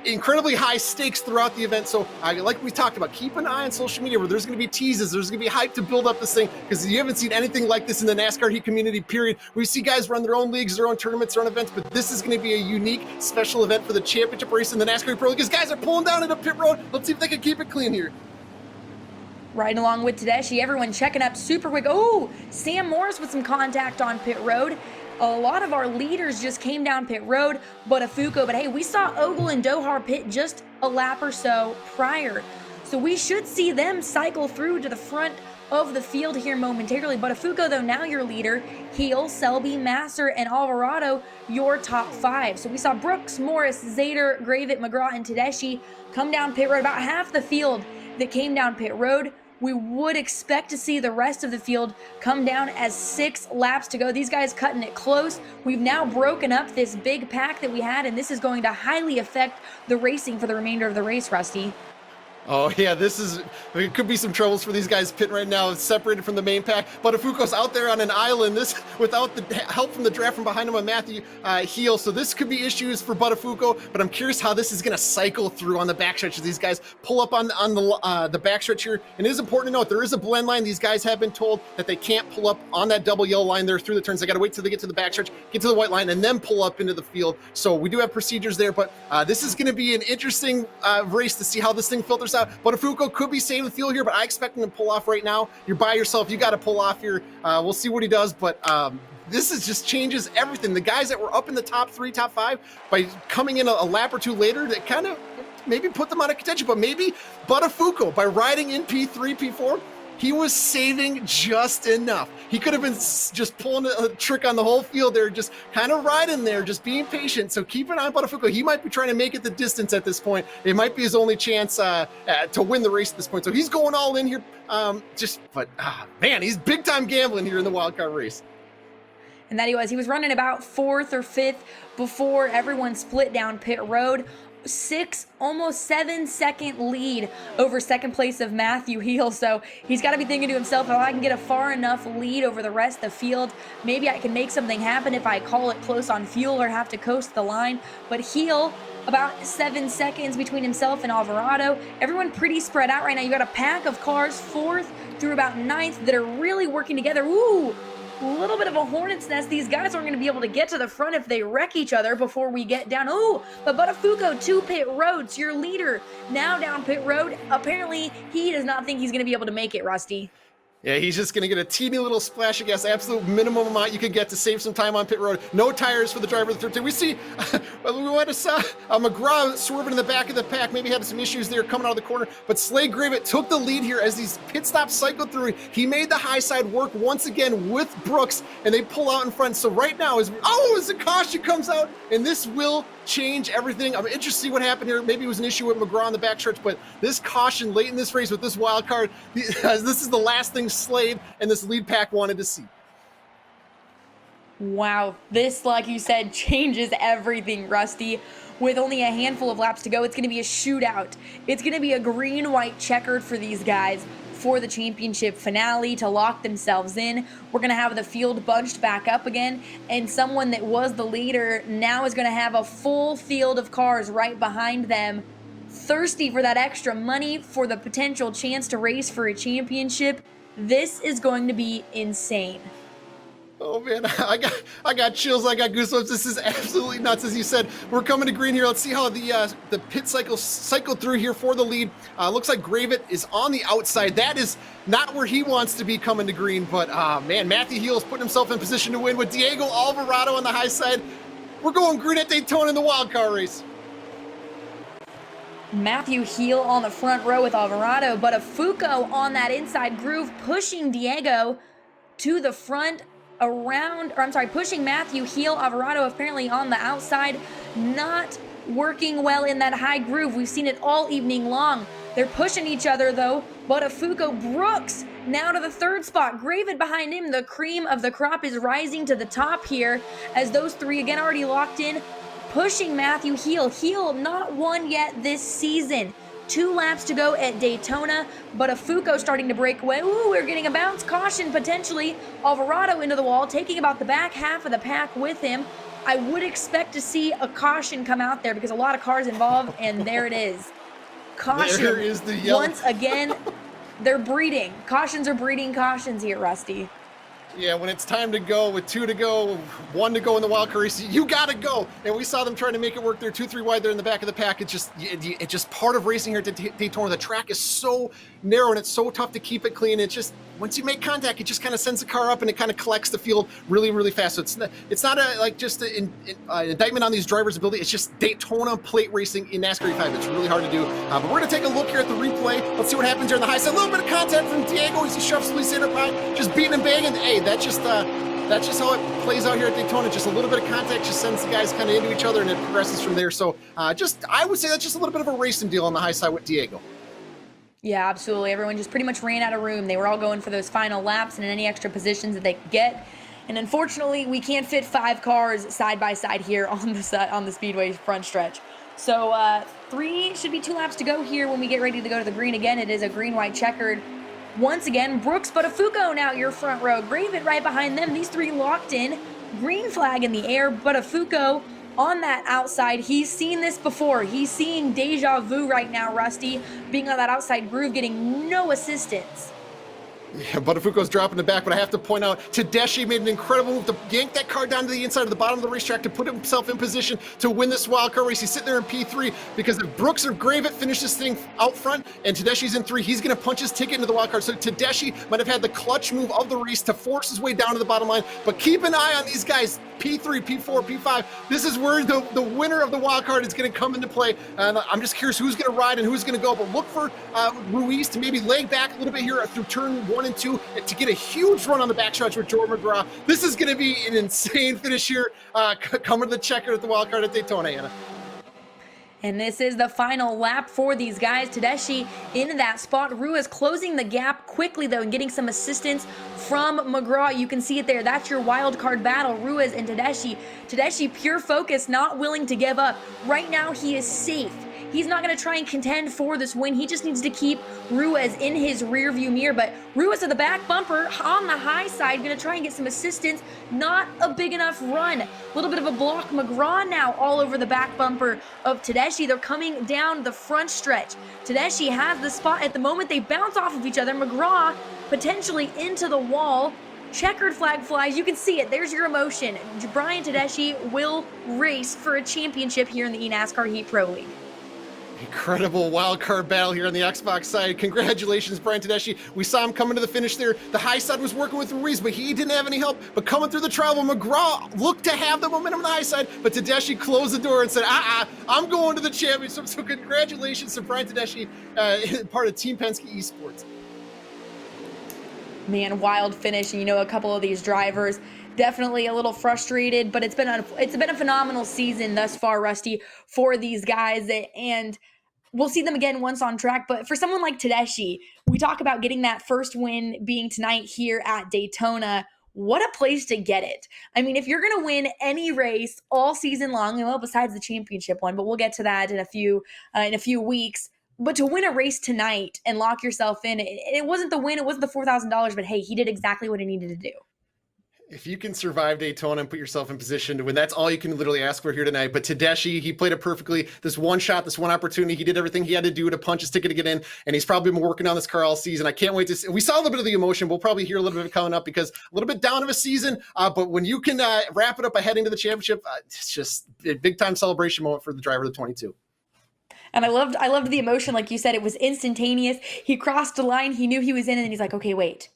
incredibly high stakes throughout the event. So like we talked about, keep an eye on social media where there's going to be teases, there's going to be hype to build up this thing, because you haven't seen anything like this in the NASCAR Heat community, period. We see guys run their own leagues, their own tournaments, their own events, but that this is going to be a unique special event for the championship race in the NASCAR Pro League, because guys are pulling down into pit road. Let's see if they can keep it clean here. Riding along with Tedeschi, everyone checking up super quick. Oh, Sam Morris with some contact on pit road. A lot of our leaders just came down pit road, Buttafuoco. But hey, we saw Ogle and Dohar pit just a lap or so prior. So we should see them cycle through to the front of the field here momentarily. Buttafuoco, though, now your leader. Heel, Selby, Masser, and Alvarado, your top 5. So we saw Brooks, Morris, Zader, Gravett, McGraw, and Tedeschi come down pit road. About half the field that came down pit road. We would expect to see the rest of the field come down as 6 laps to go. These guys cutting it close. We've now broken up this big pack that we had, and this is going to highly affect the racing for the remainder of the race, Rusty. Oh yeah, it could be some troubles for these guys pitting right now. It's separated from the main pack. Buttafuoco's out there on an island, this without the help from the draft from behind him on Matthew Heel. So this could be issues for Buttafuoco, but I'm curious how this is going to cycle through on the backstretch as these guys pull up on the backstretch here. And it is important to note, there is a blend line. These guys have been told that they can't pull up on that double yellow line there through the turns. They got to wait till they get to the backstretch, get to the white line, and then pull up into the field. So we do have procedures there, but this is going to be an interesting race to see how this thing filters out. Buttafuoco could be saving the field here, but I expect him to pull off right now. You're by yourself. You got to pull off here. We'll see what he does, but this is just changes everything. The guys that were up in the top 3, top 5, by coming in a lap or two later, that kind of maybe put them out of contention, but maybe Buttafuoco, by riding in P3, P4, he was saving just enough. He could have been just pulling a trick on the whole field there, just kind of riding there, just being patient. So keep an eye on Buttafuoco. He might be trying to make it the distance at this point. It might be his only chance to win the race at this point. So he's going all in here. Man, he's big time gambling here in the wildcard race. And that he was running about 4th or 5th before everyone split down pit road. 6, almost 7-second lead over second place of Matthew Heel. So he's got to be thinking to himself, if I can get a far enough lead over the rest of the field, maybe I can make something happen if I call it close on fuel or have to coast the line. But Heel, about 7 seconds between himself and Alvarado. Everyone pretty spread out right now. You got a pack of cars 4th through about 9th that are really working together. Ooh, a little bit of a hornet's nest. These guys aren't going to be able to get to the front if they wreck each other before we get down. Oh, but Buttafuoco to pit roads, your leader, now down pit road. Apparently, he does not think he's going to be able to make it, Rusty. Yeah, he's just going to get a teeny little splash of gas, absolute minimum amount you can get to save some time on pit road. No tires for the driver of the third team. We see, we might have saw McGraw swerving in the back of the pack, maybe having some issues there coming out of the corner, but Slade Gravett took the lead here as these pit stops cycled through. He made the high side work once again with Brooks, and they pull out in front. So right now, as the caution comes out, and this will change everything. I'm interested to see what happened here. Maybe it was an issue with McGraw on the backstretch, but this caution late in this race with this wild card, this is the last thing Slade and this lead pack wanted to see. Wow, this, like you said, changes everything, Rusty. With only a handful of laps to go, it's going to be a shootout. It's going to be a green-white checkered for these guys for the championship finale to lock themselves in. We're going to have the field bunched back up again, and someone that was the leader now is going to have a full field of cars right behind them, thirsty for that extra money, for the potential chance to race for a championship. This is going to be insane. Oh man, I got chills, I got goosebumps. This is absolutely nuts. As you said, we're coming to green here. Let's see how the pit cycled through here for the lead. Looks like Gravett is on the outside. That is not where he wants to be coming to green, but man, Matthew Heel is putting himself in position to win with Diego Alvarado on the high side. We're going green at Daytona in the wild card race. Matthew Heel on the front row with Alvarado, but Buttafuoco on that inside groove, pushing Diego to the front. Pushing Matthew Heel. Alvarado apparently on the outside, not working well in that high groove. We've seen it all evening long. They're pushing each other though. Buttafuoco, Brooks now to the 3rd spot. Gravett behind him. The cream of the crop is rising to the top here as those 3 again already locked in, pushing Matthew Heel. Heel not won yet this season. 2 laps to go at Daytona. Buttafuoco starting to break away. Ooh, we're getting a bounce. Caution potentially. Alvarado into the wall, taking about the back half of the pack with him. I would expect to see a caution come out there because a lot of cars involved, and there it is. Caution. There is the yellow. Once again, they're breeding. Cautions are breeding cautions here, Rusty. Yeah, when it's time to go with 2 to go, 1 to go in the wild card race, you got to go. And we saw them trying to make it work there, 2, 3 wide there in the back of the pack. It's just part of racing here at Daytona. The track is so narrow and it's so tough to keep it clean. It's just once you make contact, it just kind of sends the car up and it kind of collects the field really, really fast. So it's not just an indictment on these drivers' ability. It's just Daytona plate racing in NASCAR E5. It's really hard to do. But we're going to take a look here at the replay. Let's see what happens here on the high side. A little bit of contact from Diego as he shoves Luis by, just beating and banging. Hey, that's just how it plays out here at Daytona. Just a little bit of contact just sends the guys kind of into each other, and it progresses from there. So I would say that's just a little bit of a racing deal on the high side with Diego. Yeah, absolutely. Everyone just pretty much ran out of room. They were all going for those final laps and in any extra positions that they could get. And unfortunately, we can't fit 5 cars side by side here on the Speedway front stretch. So 3 should be 2 laps to go here when we get ready to go to the green again. It is a green-white checkered. Once again, Brooks Buttafuoco now your front row. Gravet right behind them. These 3 locked in. Green flag in the air. Buttafuoco on that outside. He's seen this before. He's seeing deja vu right now, Rusty, being on that outside groove, getting no assistance. Yeah, Buttafuoco's dropping the back, but I have to point out, Tedeschi made an incredible move to yank that car down to the inside of the bottom of the racetrack to put himself in position to win this wild card race. He's sitting there in P3 because if Brooks or Gravet finish this thing out front and Tedeschi's in 3, he's going to punch his ticket into the wild card. So Tedeschi might have had the clutch move of the race to force his way down to the bottom line, but keep an eye on these guys, P3, P4, P5. This is where the winner of the wild card is going to come into play. And I'm just curious who's going to ride and who's going to go, but look for Ruiz to maybe leg back a little bit here through turn 1 and 2 to get a huge run on the backstretch with Jordan McGraw. This is going to be an insane finish here coming to the checker at the wild card at Daytona, Anna. And this is the final lap for these guys. Tedeschi in that spot. Ruiz closing the gap quickly, though, and getting some assistance from McGraw. You can see it there. That's your wild card battle, Ruiz and Tedeschi. Tedeschi, pure focus, not willing to give up. Right now, he is safe. He's not going to try and contend for this win. He just needs to keep Ruiz in his rearview mirror. But Ruiz at the back bumper on the high side, going to try and get some assistance. Not a big enough run. A little bit of a block. McGraw now all over the back bumper of Tedeschi. They're coming down the front stretch. Tedeschi has the spot. At the moment, they bounce off of each other. McGraw potentially into the wall. Checkered flag flies. You can see it. There's your emotion. Brian Tedeschi will race for a championship here in the eNASCAR Heat Pro League. Incredible wild card battle here on the Xbox side. Congratulations, Brian Tedeschi. We saw him coming to the finish there. The high side was working with Ruiz, but he didn't have any help. But coming through the travel, McGraw looked to have the momentum on the high side, but Tedeschi closed the door and said, I'm going to the championship. So congratulations to Brian Tedeschi, part of Team Penske Esports. Man, wild finish. And a couple of these drivers definitely a little frustrated, but it's been a phenomenal season thus far, Rusty, for these guys. And we'll see them again once on track. But for someone like Tedeschi, we talk about getting that first win being tonight here at Daytona. What a place to get it. I mean, if you're going to win any race all season long, well, besides the championship one, but we'll get to that in a few weeks. But to win a race tonight and lock yourself in, it wasn't the win, it wasn't the $4,000, but hey, he did exactly what he needed to do. If you can survive Daytona and put yourself in position to win, that's all you can literally ask for here tonight. But Tedeschi, he played it perfectly. This one shot, this one opportunity, he did everything he had to do to punch his ticket to get in, and he's probably been working on this car all season. I can't wait to see. We saw a little bit of the emotion. We'll probably hear a little bit of it coming up because a little bit down of a season, but when you can wrap it up by heading to the championship, it's just a big-time celebration moment for the driver of the 22. And I loved the emotion. Like you said, it was instantaneous. He crossed the line. He knew he was in, and he's like, okay, wait.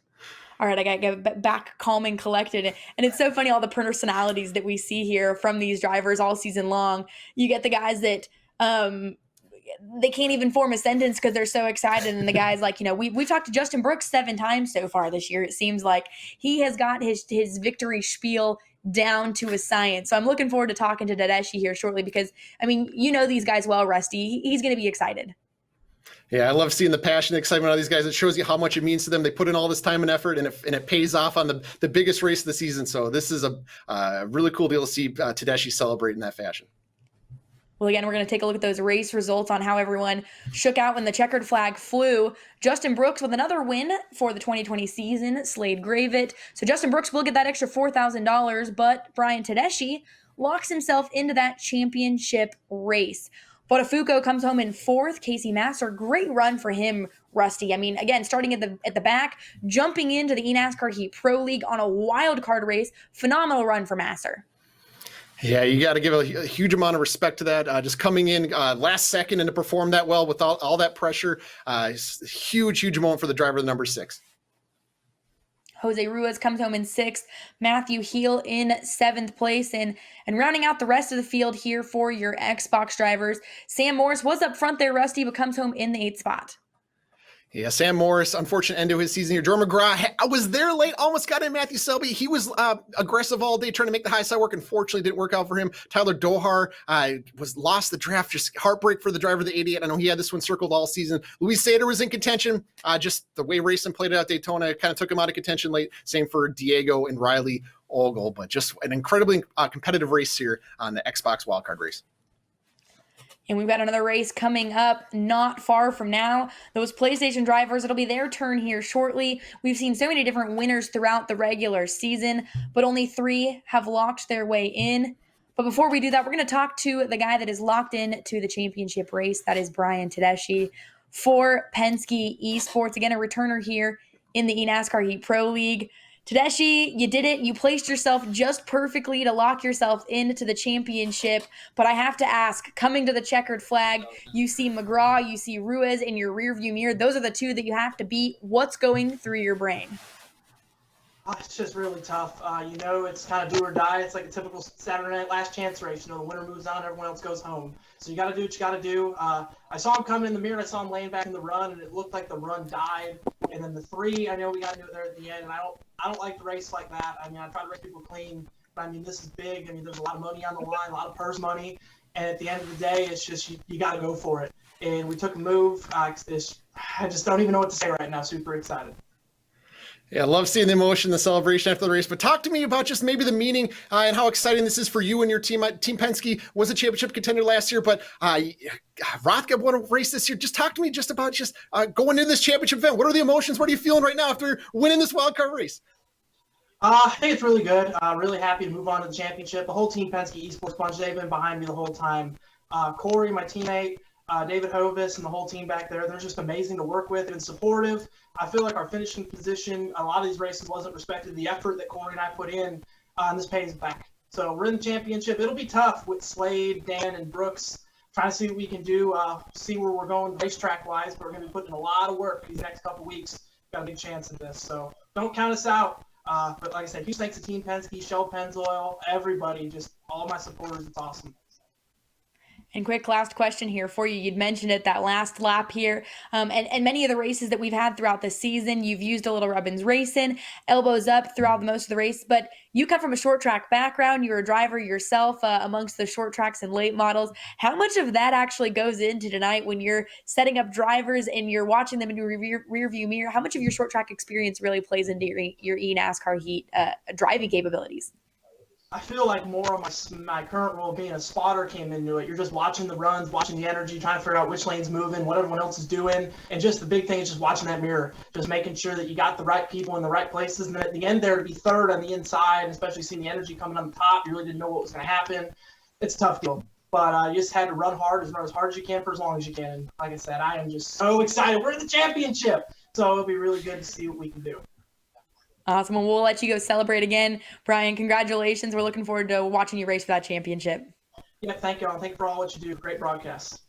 All right, I got to get back calm and collected. And it's so funny, all the personalities that we see here from these drivers all season long. You get the guys that they can't even form a sentence because they're so excited. And the guys like, we've talked to Justin Brooks 7 times so far this year. It seems like he has got his victory spiel down to a science. So I'm looking forward to talking to Tedeschi here shortly because, I mean, these guys well, Rusty. He's going to be excited. Yeah, I love seeing the passion and excitement of these guys. It shows you how much it means to them. They put in all this time and effort, and it pays off on the biggest race of the season. So this is a really cool deal to see Tedeschi celebrate in that fashion. Well, again, we're going to take a look at those race results on how everyone shook out when the checkered flag flew. Justin Brooks with another win for the 2020 season, Slade Gravet. So Justin Brooks will get that extra $4,000, but Brian Tedeschi locks himself into that championship race. Botafuco comes home in fourth. Casey Master, great run for him, Rusty. I mean, again, starting at the back, jumping into the eNASCAR Heat Pro League on a wild card race. Phenomenal run for Master. Yeah, you got to give a huge amount of respect to that. Just coming in last second and to perform that well with all that pressure. Huge moment for the driver of the number 6. Jose Ruiz comes home in sixth. Matthew Heel in seventh place. And rounding out the rest of the field here for your Xbox drivers, Sam Morris was up front there, Rusty, but comes home in the 8th spot. Yeah, Sam Morris, unfortunate end to his season here. Jordan McGraw, I was there late, almost got in Matthew Selby. He was aggressive all day trying to make the high side work. Unfortunately, didn't work out for him. Tyler Dohar lost the draft. Just heartbreak for the driver of the 88. I know he had this one circled all season. Luis Sater was in contention. Just the way racing played out at Daytona kind of took him out of contention late. Same for Diego and Riley Ogle. But just an incredibly competitive race here on the Xbox wildcard race. And we've got another race coming up not far from now. Those PlayStation drivers, it'll be their turn here shortly. We've seen so many different winners throughout the regular season, but only 3 have locked their way in. But before we do that, we're going to talk to the guy that is locked in to the championship race. That is Brian Tedeschi for Penske Esports. Again, a returner here in the eNASCAR Heat Pro League. Tedeschi, you did it. You placed yourself just perfectly to lock yourself into the championship. But I have to ask, coming to the checkered flag, you see McGraw, you see Ruiz in your rearview mirror. Those are the 2 that you have to beat. What's going through your brain? It's just really tough. It's kind of do or die. It's like a typical Saturday night last chance race. The winner moves on, everyone else goes home. So you got to do what you got to do. I saw him coming in the mirror. I saw him laying back in the run, and it looked like the run died. And then the 3, I know we got to do it there at the end. And I don't like to race like that. I mean, I try to race people clean, but I mean, this is big. I mean, there's a lot of money on the line, a lot of purse money. And at the end of the day, it's just you got to go for it. And we took a move. I just don't even know what to say right now. Super excited. Yeah, I love seeing the emotion, the celebration after the race. But talk to me about just maybe the meaning and how exciting this is for you and your team. Team Penske was a championship contender last year, but Rothko won a race this year. Just talk to me just about going into this championship event. What are the emotions? What are you feeling right now after winning this wildcard race? I think it's really good. Really happy to move on to the championship. The whole Team Penske Esports Bunch, they've been behind me the whole time. Corey, my teammate, David Hovis, and the whole team back there, they're just amazing to work with and supportive. I feel like our finishing position, a lot of these races wasn't respected. The effort that Corey and I put in, and this pays back. So we're in the championship. It'll be tough with Slade, Dan, and Brooks trying to see what we can do, see where we're going racetrack-wise, but we're going to be putting in a lot of work these next couple weeks. Got a big chance at this. So don't count us out. But like I said, huge thanks to Team Penske, Shell Pennzoil, everybody, just all my supporters. It's awesome. And quick last question here for you. You'd mentioned it, that last lap here. And many of the races that we've had throughout the season, you've used a little Rubbins racing, elbows up throughout most of the race. But you come from a short track background. You're a driver yourself amongst the short tracks and late models. How much of that actually goes into tonight when you're setting up drivers and you're watching them in your rear view mirror? How much of your short track experience really plays into your eNASCAR Heat driving capabilities? I feel like more of my current role being a spotter came into it. You're just watching the runs, watching the energy, trying to figure out which lane's moving, what everyone else is doing. And just the big thing is just watching that mirror, just making sure that you got the right people in the right places. And then at the end there, to be third on the inside, especially seeing the energy coming on the top, you really didn't know what was going to happen. It's a tough deal. But you just had to run as hard as you can for as long as you can. And like I said, I am just so excited. We're in the championship. So it'll be really good to see what we can do. Awesome. Well, we'll let you go celebrate again. Brian, congratulations. We're looking forward to watching you race for that championship. Yeah, thank you all. Thank you for all what you do. Great broadcast.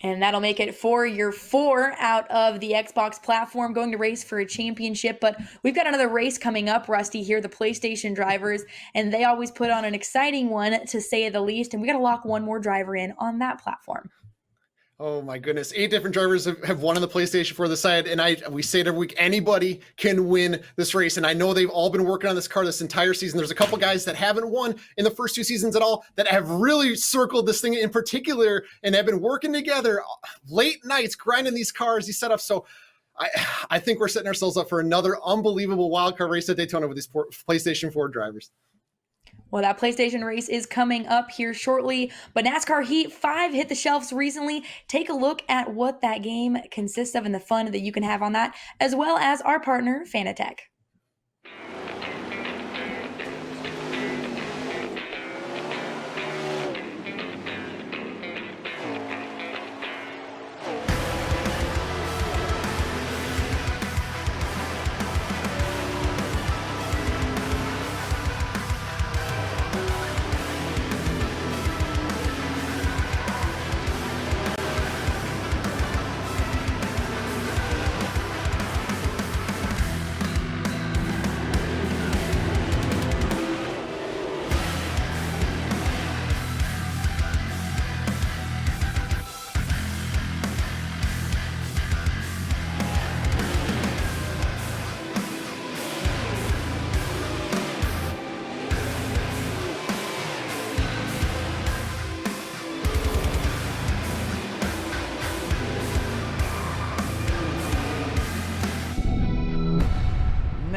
And that'll make it for your 4 out of the Xbox platform going to race for a championship. But we've got another race coming up, Rusty, here, the PlayStation drivers. And they always put on an exciting one, to say the least. And we got to lock one more driver in on that platform. Oh my goodness. 8 different drivers have won on the PlayStation 4 this side. And we say it every week, anybody can win this race. And I know they've all been working on this car this entire season. There's a couple guys that haven't won in the first 2 seasons at all that have really circled this thing in particular and have been working together late nights, grinding these cars, these setups. So I think we're setting ourselves up for another unbelievable wildcard race at Daytona with these PlayStation 4 drivers. Well, that PlayStation race is coming up here shortly, but NASCAR Heat 5 hit the shelves recently. Take a look at what that game consists of and the fun that you can have on that, as well as our partner, Fanatec.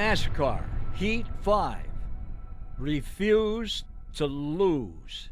NASCAR Heat 5. Refuse to lose.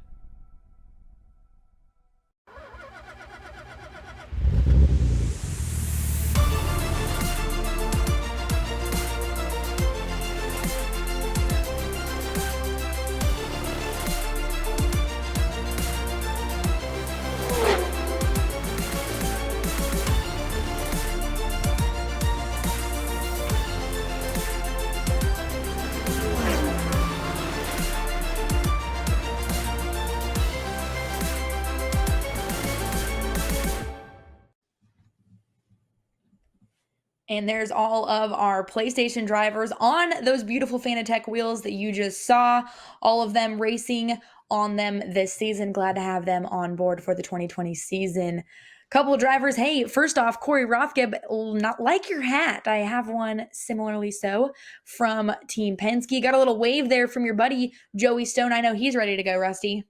And there's all of our PlayStation drivers on those beautiful Fanatec wheels that you just saw, all of them racing on them this season. Glad to have them on board for the 2020 season. Couple of drivers. Hey, first off, Corey Rothgeb, not like your hat. I have one similarly so from Team Penske. Got a little wave there from your buddy, Joey Stone. I know he's ready to go, Rusty.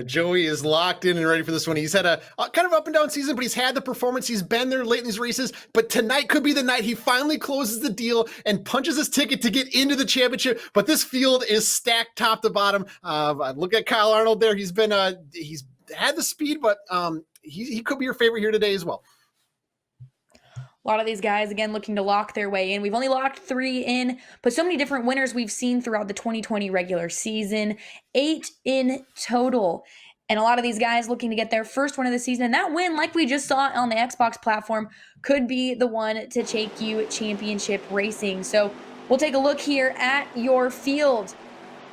Joey is locked in and ready for this one. He's had a kind of up and down season, but he's had the performance. He's been there late in these races, but tonight could be the night he finally closes the deal and punches his ticket to get into the championship. But this field is stacked top to bottom. Look at Kyle Arnold there. He's had the speed, but he could be your favorite here today as well. A lot of these guys, again, looking to lock their way in. We've only locked 3 in, but so many different winners we've seen throughout the 2020 regular season. 8 in total. And a lot of these guys looking to get their first win of the season. And that win, like we just saw on the Xbox platform, could be the one to take you championship racing. So we'll take a look here at your field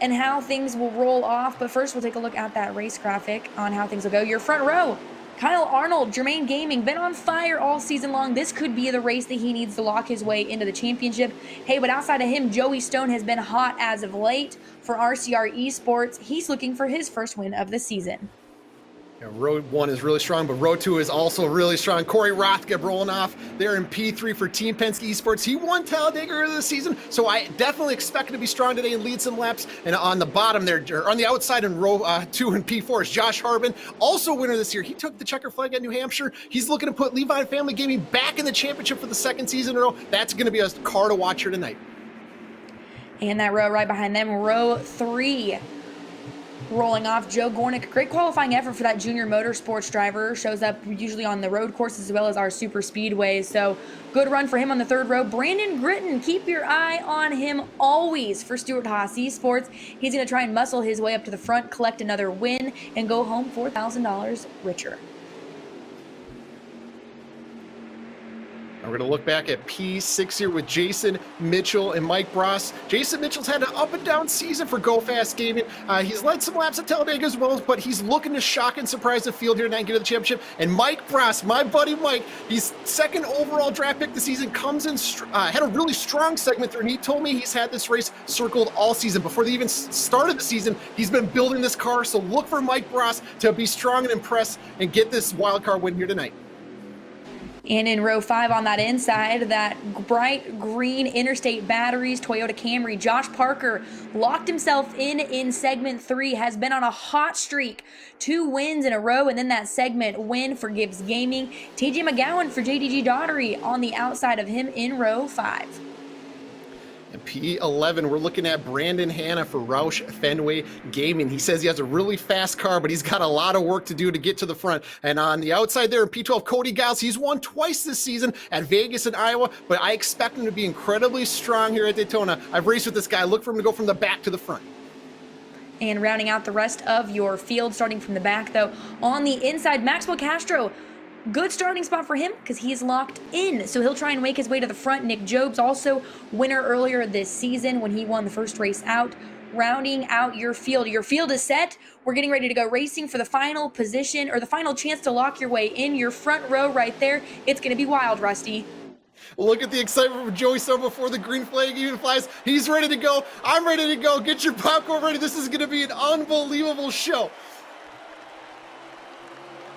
and how things will roll off. But first, we'll take a look at that race graphic on how things will go. Your front row. Kyle Arnold, Germain Gaming, been on fire all season long. This could be the race that he needs to lock his way into the championship. Hey, but outside of him, Joey Stone has been hot as of late for RCR Esports. He's looking for his first win of the season. Yeah, row 1 is really strong, but row 2 is also really strong. Corey Rothgeb rolling off there in P3 for Team Penske Esports. He won Talladega earlier this season, so I definitely expect him to be strong today and lead some laps. And on the bottom there, or on the outside in row 2 and P4 is Josh Harbin, also winner this year. He took the checker flag at New Hampshire. He's looking to put Levi Family Gaming back in the championship for the second season in a row. That's going to be a car to watch here tonight. And that row right behind them, row 3. Rolling off, Joe Gornick, great qualifying effort for that junior motorsports driver. Shows up usually on the road courses as well as our super speedways. So good run for him on the 3rd row. Brandon Gritton, keep your eye on him always for Stewart Haas Esports. He's going to try and muscle his way up to the front, collect another win, and go home $4,000 richer. We're going to look back at P6 here with Jason Mitchell and Mike Bross. Jason Mitchell's had an up and down season for Go Fast Gaming. He's led some laps at Talladega as well, but he's looking to shock and surprise the field here tonight and get to the championship. And Mike Bross, my buddy Mike, he's 2nd overall draft pick this season, comes in, had a really strong segment there, and he told me he's had this race circled all season. Before they even started the season, he's been building this car, so look for Mike Bross to be strong and impress and get this wild card win here tonight. And in row 5 on that inside, that bright green Interstate Batteries Toyota Camry, Josh Parker locked himself in segment 3, has been on a hot streak. 2 wins in a row, and then that segment win for Gibbs Gaming. TJ McGowan for JDG Daughtery on the outside of him in row 5. And P11, we're looking at Brandon Hanna for Roush Fenway Gaming. He says he has a really fast car, but he's got a lot of work to do to get to the front. And on the outside there in P12, Cody Giles, he's won twice this season at Vegas and Iowa, but I expect him to be incredibly strong here at Daytona. I've raced with this guy. Look for him to go from the back to the front. And rounding out the rest of your field, starting from the back though, on the inside, Maxwell Castro. Good starting spot for him because he's locked in, so he'll try and make his way to the front. Nick Jobs, also winner earlier this season when he won the first race out. Rounding out your field. Your field is set. We're getting ready to go racing for the final position, or the final chance to lock your way in. Your front row right there. It's going to be wild, Rusty. Look at the excitement from Joey Stone before the green flag even flies. He's ready to go. I'm ready to go. Get your popcorn ready. This is going to be an unbelievable show.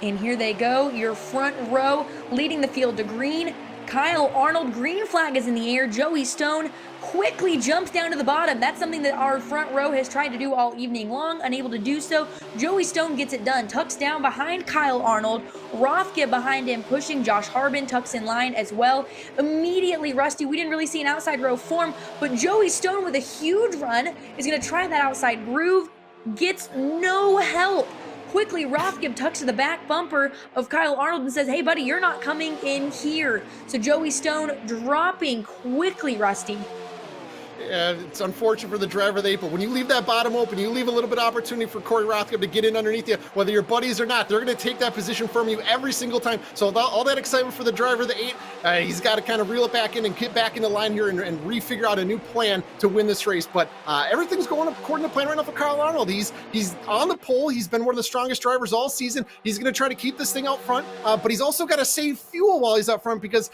And here they go, your front row leading the field to green. Kyle Arnold, green flag is in the air. Joey Stone quickly jumps down to the bottom. That's something that our front row has tried to do all evening long, unable to do so. Joey Stone gets it done, tucks down behind Kyle Arnold. Rothke behind him, pushing Josh Harbin, tucks in line as well. Immediately, Rusty, we didn't really see an outside row form, but Joey Stone with a huge run is going to try that outside groove, gets no help. Quickly, Rothke tucks to the back bumper of Kyle Arnold and says, hey, buddy, you're not coming in here. So Joey Stone dropping quickly, Rusty. Yeah, it's unfortunate for the driver of the 8, but when you leave that bottom open, you leave a little bit of opportunity for Corey Rothke to get in underneath you, whether you're buddies or not. They're going to take that position from you every single time. So all that excitement for the driver of the 8, he's got to kind of reel it back in and get back in the line here and refigure out a new plan to win this race. But everything's going according to plan right now for Kyle Arnold. He's on the pole. He's been one of the strongest drivers all season. He's going to try to keep this thing out front, but he's also got to save fuel while he's out front because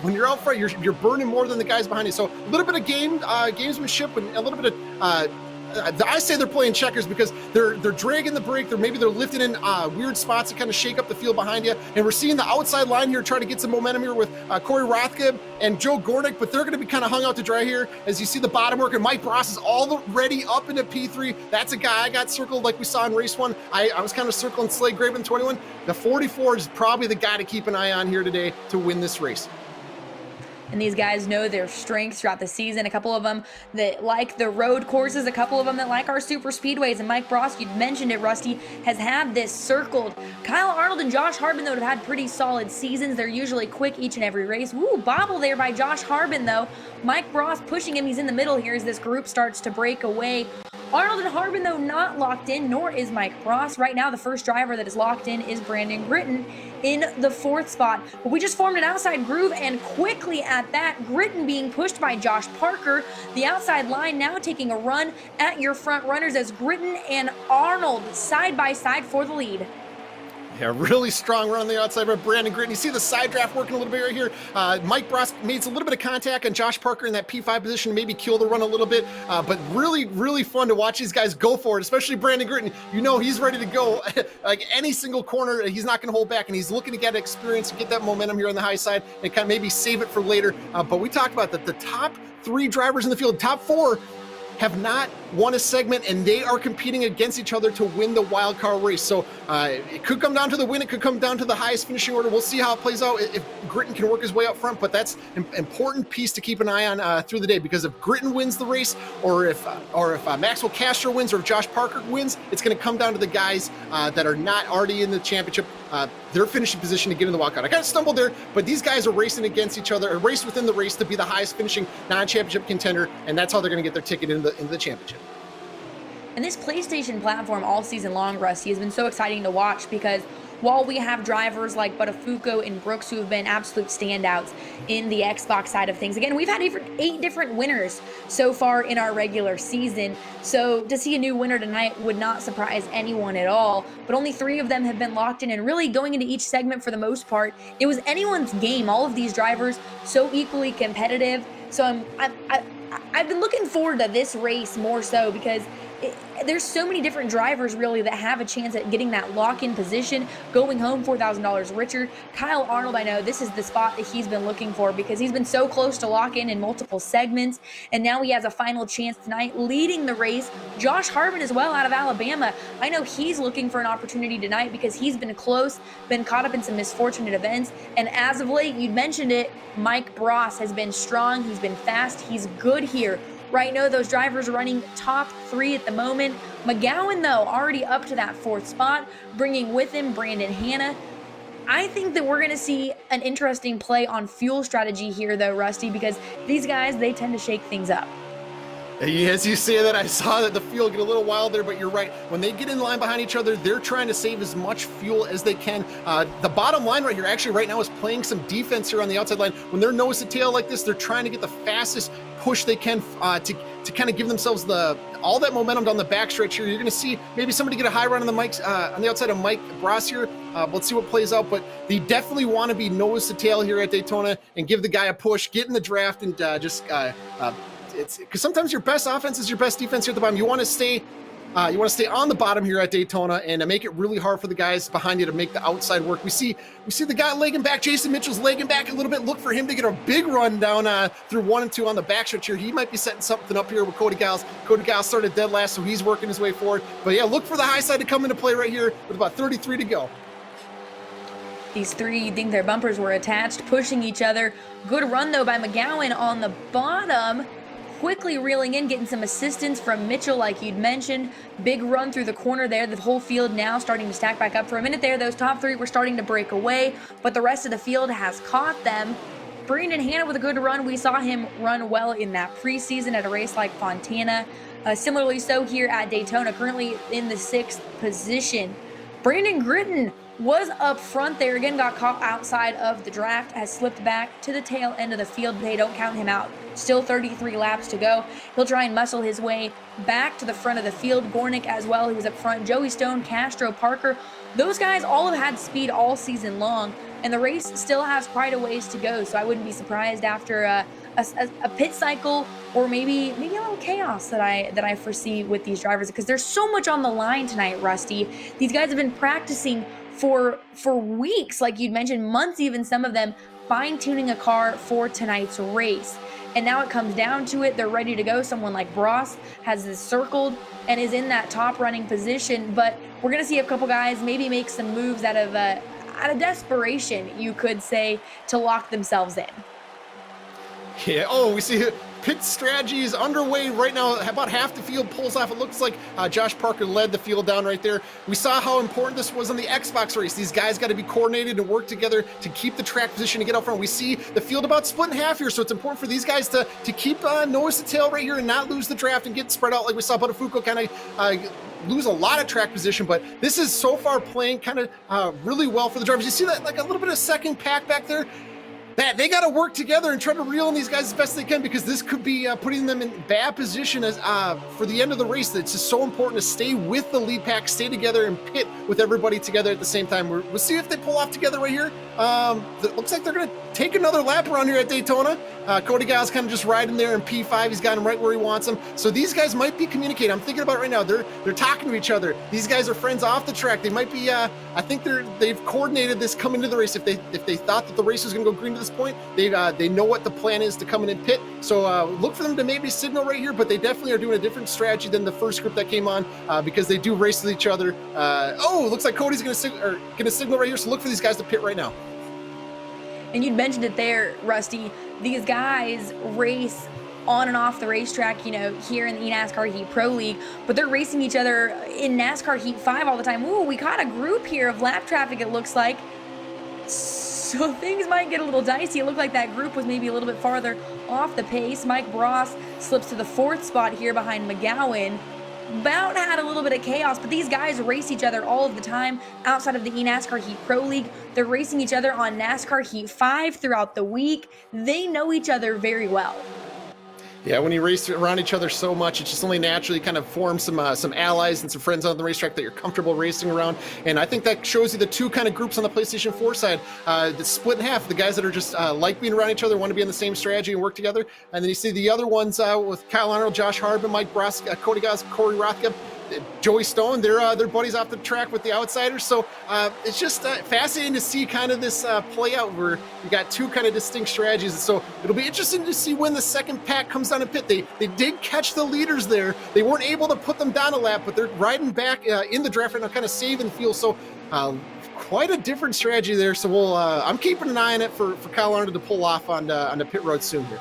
when you're out front, you're burning more than the guys behind you. So a little bit of gamesmanship and a little bit of I say they're playing checkers because they're dragging the brake. They're lifting in weird spots to kind of shake up the field behind you. And we're seeing the outside line here try to get some momentum here with Corey Rothke and Joe Gornick, but they're going to be kind of hung out to dry here as you see the bottom work. And Mike Bross is already up into P3. That's a guy I got circled like we saw in race 1. I was kind of circling Slade Graven 21. The 44 is probably the guy to keep an eye on here today to win this race. And these guys know their strengths throughout the season. A couple of them that like the road courses, a couple of them that like our super speedways. And Mike Bross, you'd mentioned it, Rusty, has had this circled. Kyle Arnold and Josh Harbin, though, have had pretty solid seasons. They're usually quick each and every race. Woo, bobble there by Josh Harbin, though. Mike Bross pushing him. He's in the middle here as this group starts to break away. Arnold and Harbin, though, not locked in, nor is Mike Bross. Right now, the first driver that is locked in is Brandon Gritton in the 4th spot. But we just formed an outside groove, and quickly at that, Gritton being pushed by Josh Parker. The outside line now taking a run at your front runners as Gritton and Arnold side by side for the lead. Yeah, really strong run on the outside by Brandon Gritton. You see the side draft working a little bit right here. Mike Bross made a little bit of contact on Josh Parker in that P5 position, maybe kill the run a little bit, but really, really fun to watch these guys go for it, especially Brandon Gritton. You know he's ready to go. Like any single corner, he's not going to hold back, and he's looking to get experience and get that momentum here on the high side and kind of maybe save it for later. But we talked about that the top 3 drivers in the field, top 4, have not won a segment, and they are competing against each other to win the wild card race. So it could come down to the win. It could come down to the highest finishing order. We'll see how it plays out if Gritton can work his way up front, but that's an important piece to keep an eye on through the day, because if Gritton wins the race, or if Maxwell Castro wins, or if Josh Parker wins, it's going to come down to the guys that are not already in the championship, their finishing position to get in the wild card. I kind of stumbled there, but these guys are racing against each other, or race within the race to be the highest finishing non-championship contender, and that's how they're going to get their ticket into the championship. And this PlayStation platform all season long, Rusty, has been so exciting to watch because while we have drivers like Buttafuoco and Brooks who have been absolute standouts in the Xbox side of things, again, we've had 8 different winners so far in our regular season. So to see a new winner tonight would not surprise anyone at all. But only 3 of them have been locked in, and really going into each segment for the most part, it was anyone's game. All of these drivers so equally competitive. So I've been looking forward to this race more so because there's so many different drivers really that have a chance at getting that lock-in position, going home $4,000 richer. Kyle Arnold, I know this is the spot that he's been looking for because he's been so close to lock-in multiple segments, and now he has a final chance tonight leading the race. Josh Harbin as well out of Alabama. I know he's looking for an opportunity tonight because he's been close, been caught up in some misfortunate events, and as of late, you mentioned it, Mike Bross has been strong, he's been fast, he's good here. Right now, those drivers are running top 3 at the moment. McGowan, though, already up to that 4th spot, bringing with him Brandon Hanna. I think that we're going to see an interesting play on fuel strategy here, though, Rusty, because these guys, they tend to shake things up. As you say that, I saw that the field get a little wild there, but you're right. When they get in line behind each other, they're trying to save as much fuel as they can. The bottom line right here, actually right now, is playing some defense here on the outside line. When they're nose to tail like this, they're trying to get the fastest push they can to kind of give themselves all that momentum down the backstretch here. You're going to see maybe somebody get a high run on the outside of Mike Bross here. Let's see what plays out, but they definitely want to be nose to tail here at Daytona and give the guy a push, get in the draft, and it's because sometimes your best offense is your best defense here at the bottom. You want to stay You want to stay on the bottom here at Daytona and make it really hard for the guys behind you to make the outside work. We see the guy legging back. Jason Mitchell's legging back a little bit. Look for him to get a big run down through 1 and 2 on the backstretch here. He might be setting something up here with Cody Giles. Cody Giles started dead last, so he's working his way forward. But yeah, look for the high side to come into play right here with about 33 to go. These three, you think their bumpers were attached, pushing each other. Good run, though, by McGowan on the bottom. Quickly reeling in, getting some assistance from Mitchell, like you'd mentioned. Big run through the corner there. The whole field now starting to stack back up. For a minute there, those top three were starting to break away, but the rest of the field has caught them. Brandon Hanna with a good run. We saw him run well in that preseason at a race like Fontana. Similarly so here at Daytona, currently in the 6th position. Brandon Gritton was up front there, again got caught outside of the draft, has slipped back to the tail end of the field, but they don't count him out. Still 33 laps to go. He'll try and muscle his way back to the front of the field. Gornick as well, he was up front. Joey Stone, Castro, Parker, those guys all have had speed all season long, and the race still has quite a ways to go, so I wouldn't be surprised after a pit cycle or maybe a little chaos that I foresee with these drivers, because there's so much on the line tonight, Rusty. These guys have been practicing for weeks, like you'd mentioned, months even, some of them, fine-tuning a car for tonight's race. And now it comes down to it, they're ready to go. Someone like Bross has this circled and is in that top running position, but we're gonna see a couple guys maybe make some moves out of desperation, you could say, to lock themselves in. Yeah, oh, we see pit strategy is underway right now. About half the field pulls off. It looks like Josh Parker led the field down right there. We saw how important this was on the Xbox race. These guys got to be coordinated and work together to keep the track position and get out front. We see the field about split in half here, so it's important for these guys to keep nose to tail right here and not lose the draft and get spread out like we saw Buttafuoco kind of lose a lot of track position, but this is so far playing kind of really well for the drivers. You see that, like a little bit of second pack back there? That they got to work together and try to reel in these guys as best they can, because this could be putting them in bad position as for the end of the race. It's just so important to stay with the lead pack, stay together, and pit with everybody together at the same time. We'll see if they pull off together right here. It looks like they're going to take another lap around here at Daytona. Cody Giles kind of just riding there in P5. He's got him right where he wants him. So these guys might be communicating. I'm thinking about it right now. They're talking to each other. These guys are friends off the track. They might be. I think they've coordinated this coming to the race. If they thought that the race was going to go green to this point, they know what the plan is to come in and pit. So look for them to maybe signal right here. But they definitely are doing a different strategy than the first group that came on, because they do race with each other. Looks like Cody's going to signal right here. So look for these guys to pit right now. And you'd mentioned it there, Rusty. These guys race on and off the racetrack, here in the NASCAR Heat Pro League, but they're racing each other in NASCAR Heat 5 all the time. Ooh, we caught a group here of lap traffic, it looks like. So things might get a little dicey. It looked like that group was maybe a little bit farther off the pace. Mike Bross slips to the 4th spot here behind McGowan. About had a little bit of chaos, but these guys race each other all of the time outside of the NASCAR Heat Pro League. They're racing each other on NASCAR Heat 5 throughout the week. They know each other very well. Yeah, when you race around each other so much, it's just only naturally kind of form some allies and some friends on the racetrack that you're comfortable racing around. And I think that shows you the two kind of groups on the PlayStation 4 side. That's split in half. The guys that are just like being around each other, want to be on the same strategy and work together. And then you see the other ones with Kyle Arnold, Josh Harbin, Mike Bross, Cody Giles, Corey Rothka, Joey Stone. They're buddies off the track with the outsiders. So it's just fascinating to see kind of this play out where you got two kind of distinct strategies. So it'll be interesting to see when the second pack comes down to pit. They did catch the leaders there. They weren't able to put them down a lap, but they're riding back in the draft right now, kind of saving fuel. So quite a different strategy there. So I'm keeping an eye on it for Kyle Arnold to pull off on the pit road soon here.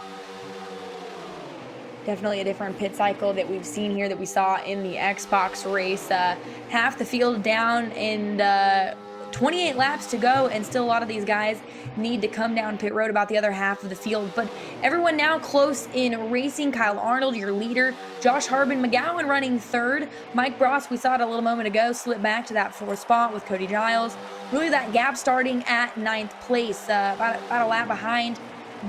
Definitely a different pit cycle that we've seen here that we saw in the Xbox race. Half the field down and 28 laps to go, and still a lot of these guys need to come down pit road, about the other half of the field. But everyone now close in racing. Kyle Arnold, your leader. Josh Harbin, McGowan running 3rd. Mike Bross, we saw it a little moment ago, slip back to that 4th spot with Cody Giles. Really that gap starting at 9th place, about a lap behind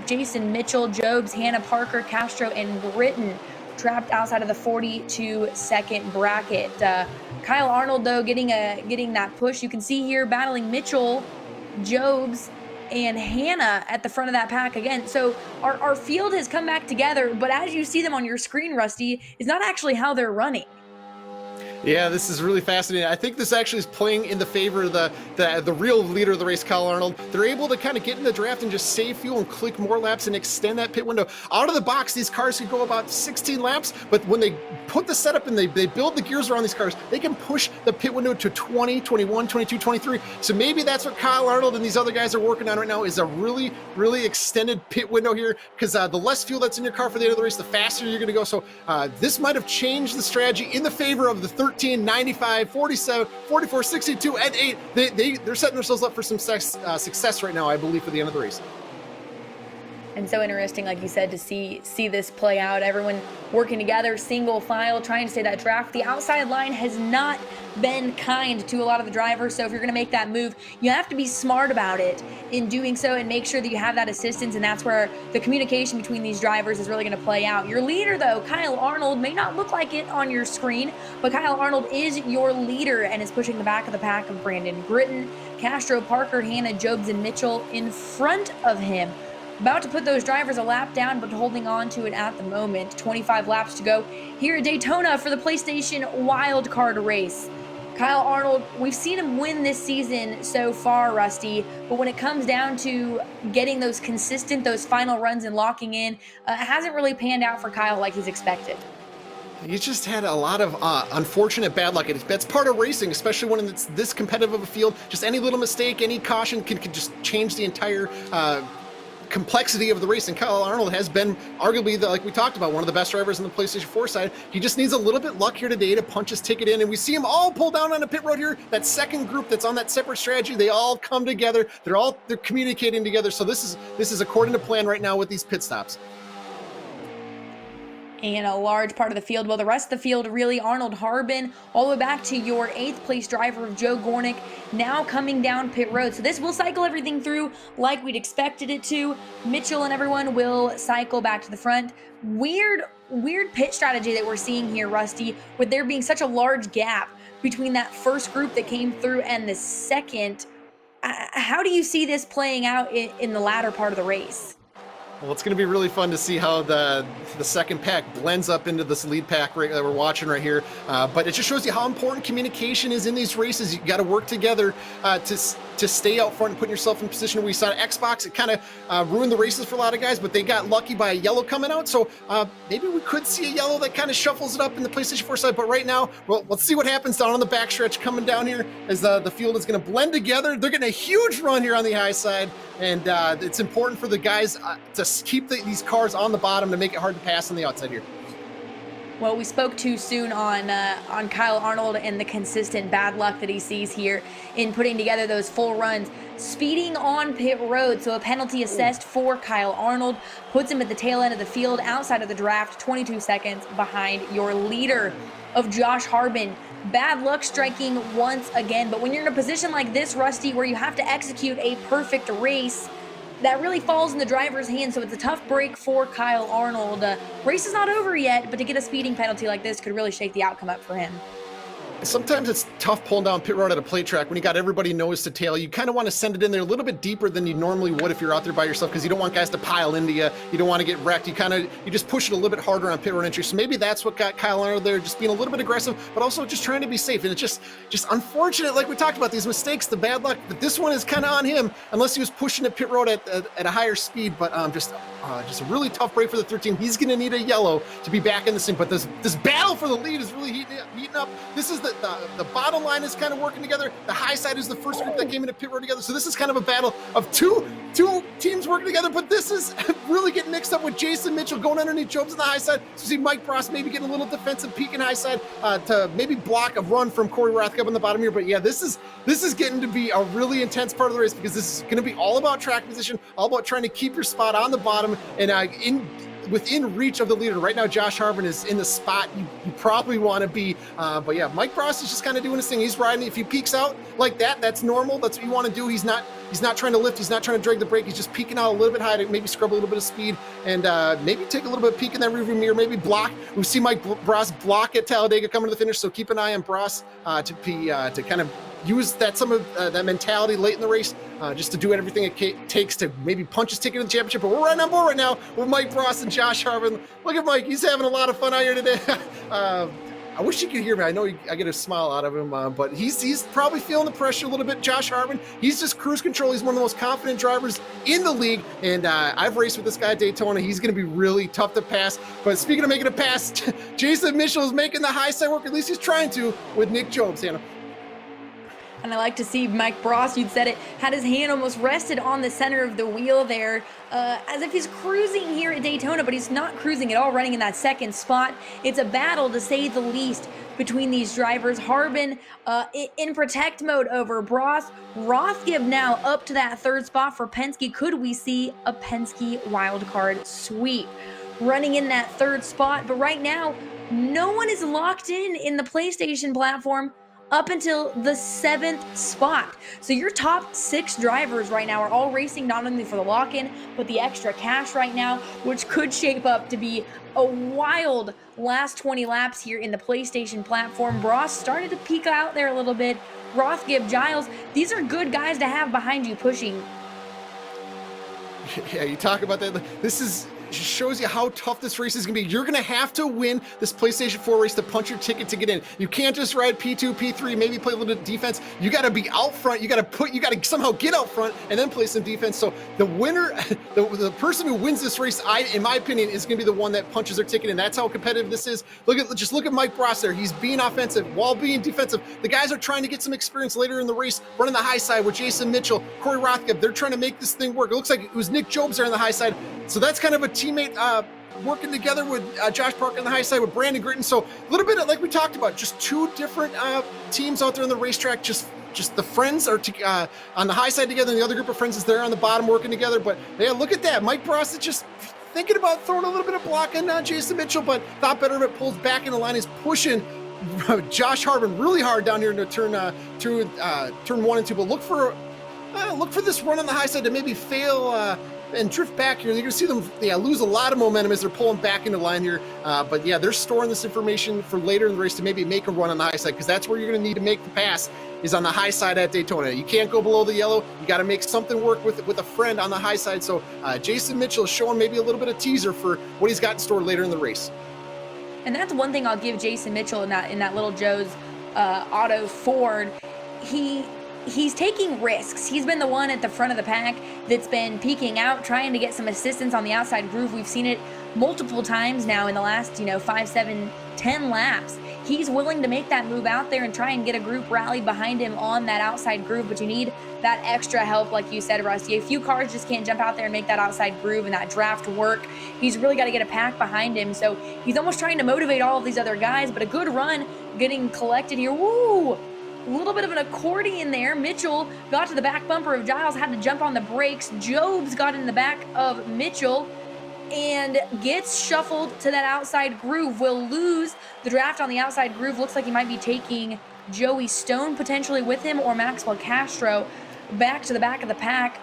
Jason Mitchell, Jobs, Hannah, Parker, Castro, and Britton, trapped outside of the 42-second bracket. Kyle Arnold, though, getting that push. You can see here battling Mitchell, Jobs, and Hannah at the front of that pack again. So our field has come back together, but as you see them on your screen, Rusty, is not actually how they're running. Yeah, this is really fascinating. I think this actually is playing in the favor of the real leader of the race, Kyle Arnold. They're able to kind of get in the draft and just save fuel and click more laps and extend that pit window. Out of the box, these cars could go about 16 laps, but when they put the setup and they build the gears around these cars, they can push the pit window to 20, 21, 22, 23. So maybe that's what Kyle Arnold and these other guys are working on right now, is a really, really extended pit window here, because the less fuel that's in your car for the end of the race, the faster you're going to go. So this might have changed the strategy in the favor of the 13, 95, 47, 44, 62, and 8. They're setting themselves up for some success right now, I believe, for the end of the race. And so interesting, like you said, to see this play out. Everyone working together, single file, trying to stay that draft. The outside line has not been kind to a lot of the drivers, so if you're going to make that move, you have to be smart about it in doing so and make sure that you have that assistance, and that's where the communication between these drivers is really going to play out. Your leader, though, Kyle Arnold, may not look like it on your screen, but Kyle Arnold is your leader and is pushing the back of the pack of Brandon Britton, Castro, Parker, Hanna, Jobs, and Mitchell in front of him. About to put those drivers a lap down, but holding on to it at the moment. 25 laps to go here at Daytona for the PlayStation wildcard race. Kyle Arnold, we've seen him win this season so far, Rusty, but when it comes down to getting those final runs and locking in, it hasn't really panned out for Kyle like he's expected. He's just had a lot of unfortunate bad luck. That's part of racing, especially when it's this competitive of a field. Just any little mistake, any caution can just change the entire complexity of the race. And Kyle Arnold has been arguably, like we talked about, one of the best drivers on the PlayStation 4 side. He just needs a little bit luck here today to punch his ticket in, and we see him all pull down on a pit road here. That second group that's on that separate strategy, they all come together. They're communicating together. So this is according to plan right now with these pit stops. And a large part of the field, well, the rest of the field really, Arnold Harbin, all the way back to your 8th place driver of Joe Gornick, now coming down pit road. So this will cycle everything through like we'd expected it to. Mitchell and everyone will cycle back to the front. Weird pit strategy that we're seeing here, Rusty, with there being such a large gap between that first group that came through and the second. How do you see this playing out in the latter part of the race? Well, it's going to be really fun to see how the second pack blends up into this lead pack that we're watching right here. But it just shows you how important communication is in these races. You got to work together to stay out front and put yourself in position. We saw Xbox, it kind of ruined the races for a lot of guys, but they got lucky by a yellow coming out. So maybe we could see a yellow that kind of shuffles it up in the PlayStation 4 side. But right now, well, let's see what happens down on the backstretch coming down here as the field is going to blend together. They're getting a huge run here on the high side. And it's important for the guys to keep these cars on the bottom to make it hard to pass on the outside here. Well, we spoke too soon on Kyle Arnold and the consistent bad luck that he sees here in putting together those full runs. Speeding on pit road, so a penalty assessed for Kyle Arnold puts him at the tail end of the field outside of the draft, 22 seconds behind your leader of Josh Harbin. Bad luck striking once again, but when you're in a position like this, Rusty, where you have to execute a perfect race, that really falls in the driver's hands, so it's a tough break for Kyle Arnold. Race is not over yet, but to get a speeding penalty like this could really shake the outcome up for him. Sometimes it's tough pulling down pit road at a plate track when you got everybody nose to tail. You kind of want to send it in there a little bit deeper than you normally would if you're out there by yourself, because you don't want guys to pile into you. You don't want to get wrecked. You just push it a little bit harder on pit road entry. So maybe that's what got Kyle Arnold there, just being a little bit aggressive, but also just trying to be safe. And it's just unfortunate, like we talked about, these mistakes, the bad luck. But this one is kind of on him, unless he was pushing at pit road at a higher speed. But just a really tough break for the 13. He's going to need a yellow to be back in the scene. But this battle for the lead is really heating up. This is the bottom line is kind of working together. The high side is the first group that came into pit road together. So this is kind of a battle of two teams working together. But this is really getting mixed up with Jason Mitchell going underneath Jobs on the high side. So see Mike Frost maybe getting a little defensive peek in high side to maybe block a run from Corey Rathcup on the bottom here. But yeah, this is getting to be a really intense part of the race, because this is going to be all about track position, all about trying to keep your spot on the bottom and within reach of the leader. Right now, Josh Harbin is in the spot you probably want to be. But yeah, Mike Frost is just kind of doing his thing. He's riding. If he peeks out like that, that's normal. That's what you want to do. He's not trying to lift. He's not trying to drag the brake. He's just peeking out a little bit high to maybe scrub a little bit of speed and maybe take a little bit of peek in that rearview mirror, maybe block. We see Mike Bross block at Talladega coming to the finish. So keep an eye on Bross to kind of use some of that mentality late in the race, just to do everything it takes to maybe punch his ticket in the championship. But we're right on board right now with Mike Frost and Josh Harbin. Look at Mike. He's having a lot of fun out here today. I wish you could hear me. I know I get a smile out of him, but he's probably feeling the pressure a little bit. Josh Hartman, he's just cruise control. He's one of the most confident drivers in the league, and I've raced with this guy at Daytona. He's going to be really tough to pass. But speaking of making a pass, Jason Mitchell is making the high side work. At least he's trying to with Nick Jobs, Hannah. And I like to see Mike Bross, you'd said it, had his hand almost rested on the center of the wheel there, as if he's cruising here at Daytona, but he's not cruising at all, running in that second spot. It's a battle, to say the least, between these drivers. Harbin in protect mode over Bross. Rothgibb now up to that third spot for Penske. Could we see a Penske wildcard sweep? Running in that third spot, but right now, no one is locked in the PlayStation platform up until the 7th spot. So your top 6 drivers right now are all racing not only for the lock-in, but the extra cash right now, which could shape up to be a wild last 20 laps here in the PlayStation platform. Bross started to peek out there a little bit. Rothgibb, Giles, these are good guys to have behind you pushing. Yeah, you talk about that. This shows you how tough this race is going to be. You're going to have to win this PlayStation 4 race to punch your ticket to get in. You can't just ride P2, P3, maybe play a little bit of defense. You got to be out front. You got to somehow get out front and then play some defense. So the winner, the person who wins this race, in my opinion, is going to be the one that punches their ticket, and that's how competitive this is. Just look at Mike Bross there. He's being offensive while being defensive. The guys are trying to get some experience later in the race, running the high side with Jason Mitchell, Corey Rothgeb. They're trying to make this thing work. It looks like it was Nick Jobs there on the high side. So that's kind of a teammate working together with Josh Parker on the high side with Brandon Gritton. So a little bit of, like we talked about, just 2 different teams out there on the racetrack. Just the friends are on the high side together, and the other group of friends is there on the bottom working together. But yeah, look at that. Mike Bross is just thinking about throwing a little bit of block on Jason Mitchell, but thought better of it. Pulls back in the line. He's pushing Josh Harbin really hard down here into turn 1 and 2. But look for this run on the high side to maybe fail and drift back here. You're going to see them lose a lot of momentum as they're pulling back into line here. But yeah, they're storing this information for later in the race to maybe make a run on the high side, because that's where you're going to need to make the pass, is on the high side at Daytona. You can't go below the yellow. You got to make something work with a friend on the high side. So Jason Mitchell is showing maybe a little bit of teaser for what he's got in store later in the race. And that's one thing I'll give Jason Mitchell in that little Joe's Auto Ford. He's taking risks. He's been the one at the front of the pack that's been peeking out, trying to get some assistance on the outside groove. We've seen it multiple times now in the last, 5, 7, 10 laps. He's willing to make that move out there and try and get a group rally behind him on that outside groove, but you need that extra help, like you said, Rusty. A few cars just can't jump out there and make that outside groove and that draft work. He's really got to get a pack behind him, so he's almost trying to motivate all of these other guys, but a good run getting collected here. Woo! A little bit of an accordion there. Mitchell got to the back bumper of Giles, had to jump on the brakes. Jobs got in the back of Mitchell and gets shuffled to that outside groove. Will lose the draft on the outside groove. Looks like he might be taking Joey Stone potentially with him, or Maxwell Castro back to the back of the pack.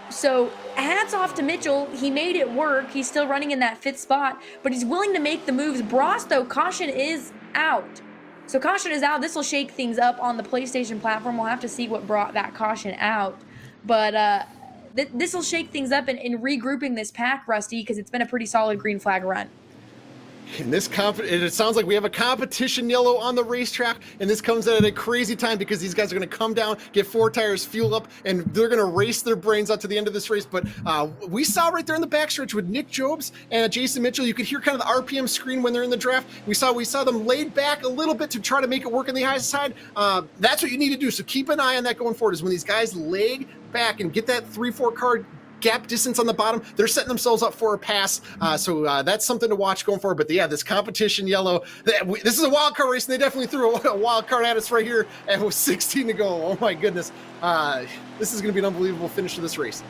So hats off to Mitchell. He made it work. He's still running in that 5th spot, but he's willing to make the moves. Bross, though, caution is out. So caution is out. This will shake things up on the PlayStation platform. We'll have to see what brought that caution out. But this will shake things up in regrouping this pack, Rusty, because it's been a pretty solid green flag run. And it sounds like we have a competition yellow on the racetrack, and this comes at a crazy time because these guys are going to come down, get 4 tires, fuel up, and they're going to race their brains out to the end of this race. But we saw right there in the backstretch with Nick Jobs and Jason Mitchell, you could hear kind of the RPM screen when they're in the draft. We saw them laid back a little bit to try to make it work on the high side. That's what you need to do. So keep an eye on that going forward, is when these guys leg back and get that 3-4 car gap distance on the bottom, they're setting themselves up for a pass. So that's something to watch going forward. But yeah, this competition yellow, this is a wild card race, and they definitely threw a wild card at us right here, and with 16 to go. Oh my goodness. This is going to be an unbelievable finish to this race.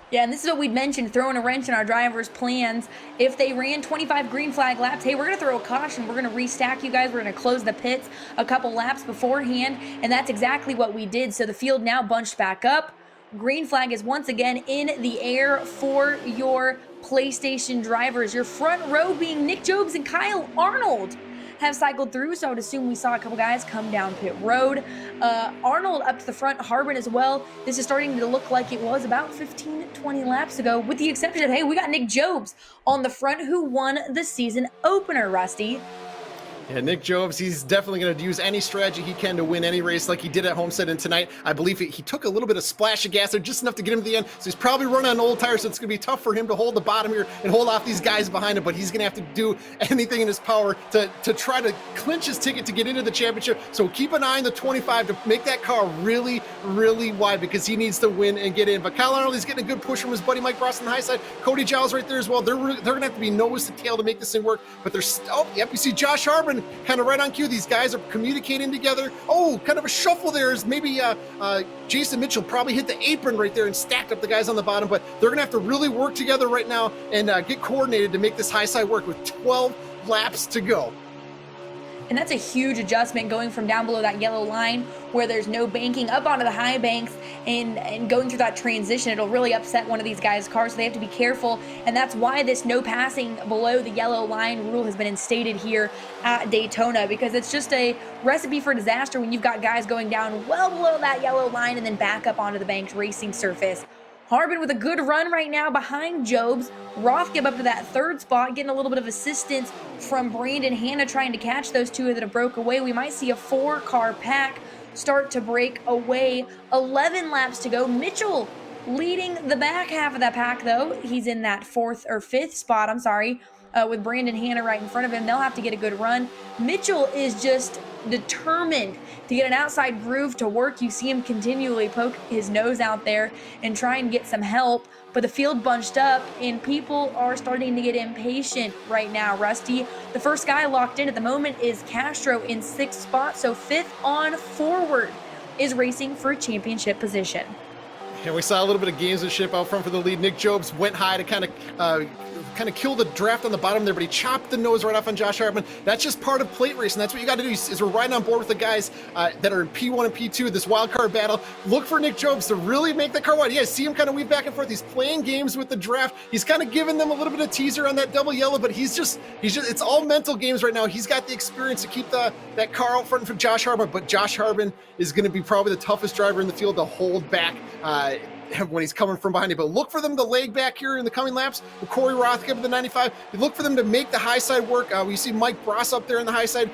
Yeah, and this is what we'd mentioned, throwing a wrench in our drivers' plans. If they ran 25 green flag laps, hey, we're going to throw a caution. We're going to restack you guys. We're going to close the pits a couple laps beforehand, and that's exactly what we did. So the field now bunched back up. Green flag is once again in the air for your PlayStation drivers. Your front row being Nick Jobs and Kyle Arnold have cycled through, so I would assume we saw a couple guys come down pit road. Arnold up to the front, Harbin as well. This is starting to look like it was about 15-20 laps ago, with the exception of, hey, we got Nick Jobs on the front, who won the season opener, Rusty. Yeah, Nick Jobs, he's definitely going to use any strategy he can to win any race like he did at Homestead. And tonight, I believe he took a little bit of splash of gas there, just enough to get him to the end. So he's probably running on old tires, so it's going to be tough for him to hold the bottom here and hold off these guys behind him. But he's going to have to do anything in his power to try to clinch his ticket to get into the championship. So keep an eye on the 25 to make that car really, really wide, because he needs to win and get in. But Kyle Arnold, he's getting a good push from his buddy Mike Ross on the high side. Cody Giles right there as well. They're going to have to be nose to tail to make this thing work. But there's, oh, yep, you see Josh Harbin kind of right on cue. These guys are communicating together. Oh, kind of a shuffle there is maybe Jason Mitchell probably hit the apron right there and stacked up the guys on the bottom, but they're going to have to really work together right now and get coordinated to make this high side work with 12 laps to go. And that's a huge adjustment, going from down below that yellow line where there's no banking up onto the high banks and going through that transition. It'll really upset one of these guys' cars, so they have to be careful. And that's why this no passing below the yellow line rule has been instated here at Daytona, because it's just a recipe for disaster when you've got guys going down well below that yellow line and then back up onto the bank's racing surface. Harbin with a good run right now behind Jobs. Rothgeb up to that third spot, getting a little bit of assistance from Brandon Hanna trying to catch those two that have broke away. We might see a 4-car pack start to break away. 11 laps to go. Mitchell leading the back half of that pack, though. He's in that fifth spot, with Brandon Hanna right in front of him. They'll have to get a good run. Mitchell is just determined to get an outside groove to work. You see him continually poke his nose out there and try and get some help, but the field bunched up and people are starting to get impatient right now. Rusty, the first guy locked in at the moment is Castro in 6th spot, so 5th on forward is racing for a championship position. And we saw a little bit of gamesmanship out front for the lead. Nick Jobs went high to kind of kill the draft on the bottom there, but he chopped the nose right off on Josh Hartman. That's just part of plate racing. That's what you got to do, is we're riding on board with the guys that are in P1 and P2, this wild card battle. Look for Nick Jobs to really make the car wide. Yeah, see him kind of weave back and forth. He's playing games with the draft. He's kind of giving them a little bit of teaser on that double yellow, but he's just it's all mental games right now. He's got the experience to keep that car out front for Josh Hartman, but Josh Hartman is going to be probably the toughest driver in the field to hold back when he's coming from behind you. But look for them to lag back here in the coming laps. Corey Rothgeb of the 95. You look for them to make the high side work. We see Mike Bross up there in the high side,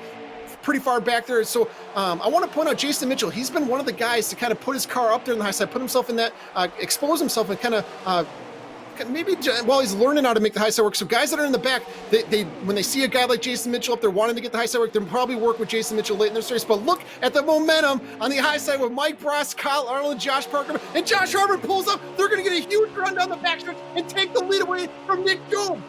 pretty far back there. So I want to point out Jason Mitchell. He's been one of the guys to kind of put his car up there in the high side, put himself in that, expose himself, and kind of maybe while he's learning how to make the high side work. So guys that are in the back, they when they see a guy like Jason Mitchell up there wanting to get the high side work, they'll probably work with Jason Mitchell late in this race. But look at the momentum on the high side with Mike Bross, Kyle Arnold, Josh Parker, and Josh Hartman pulls up. They're going to get a huge run down the backstretch and take the lead away from Nick Jobs.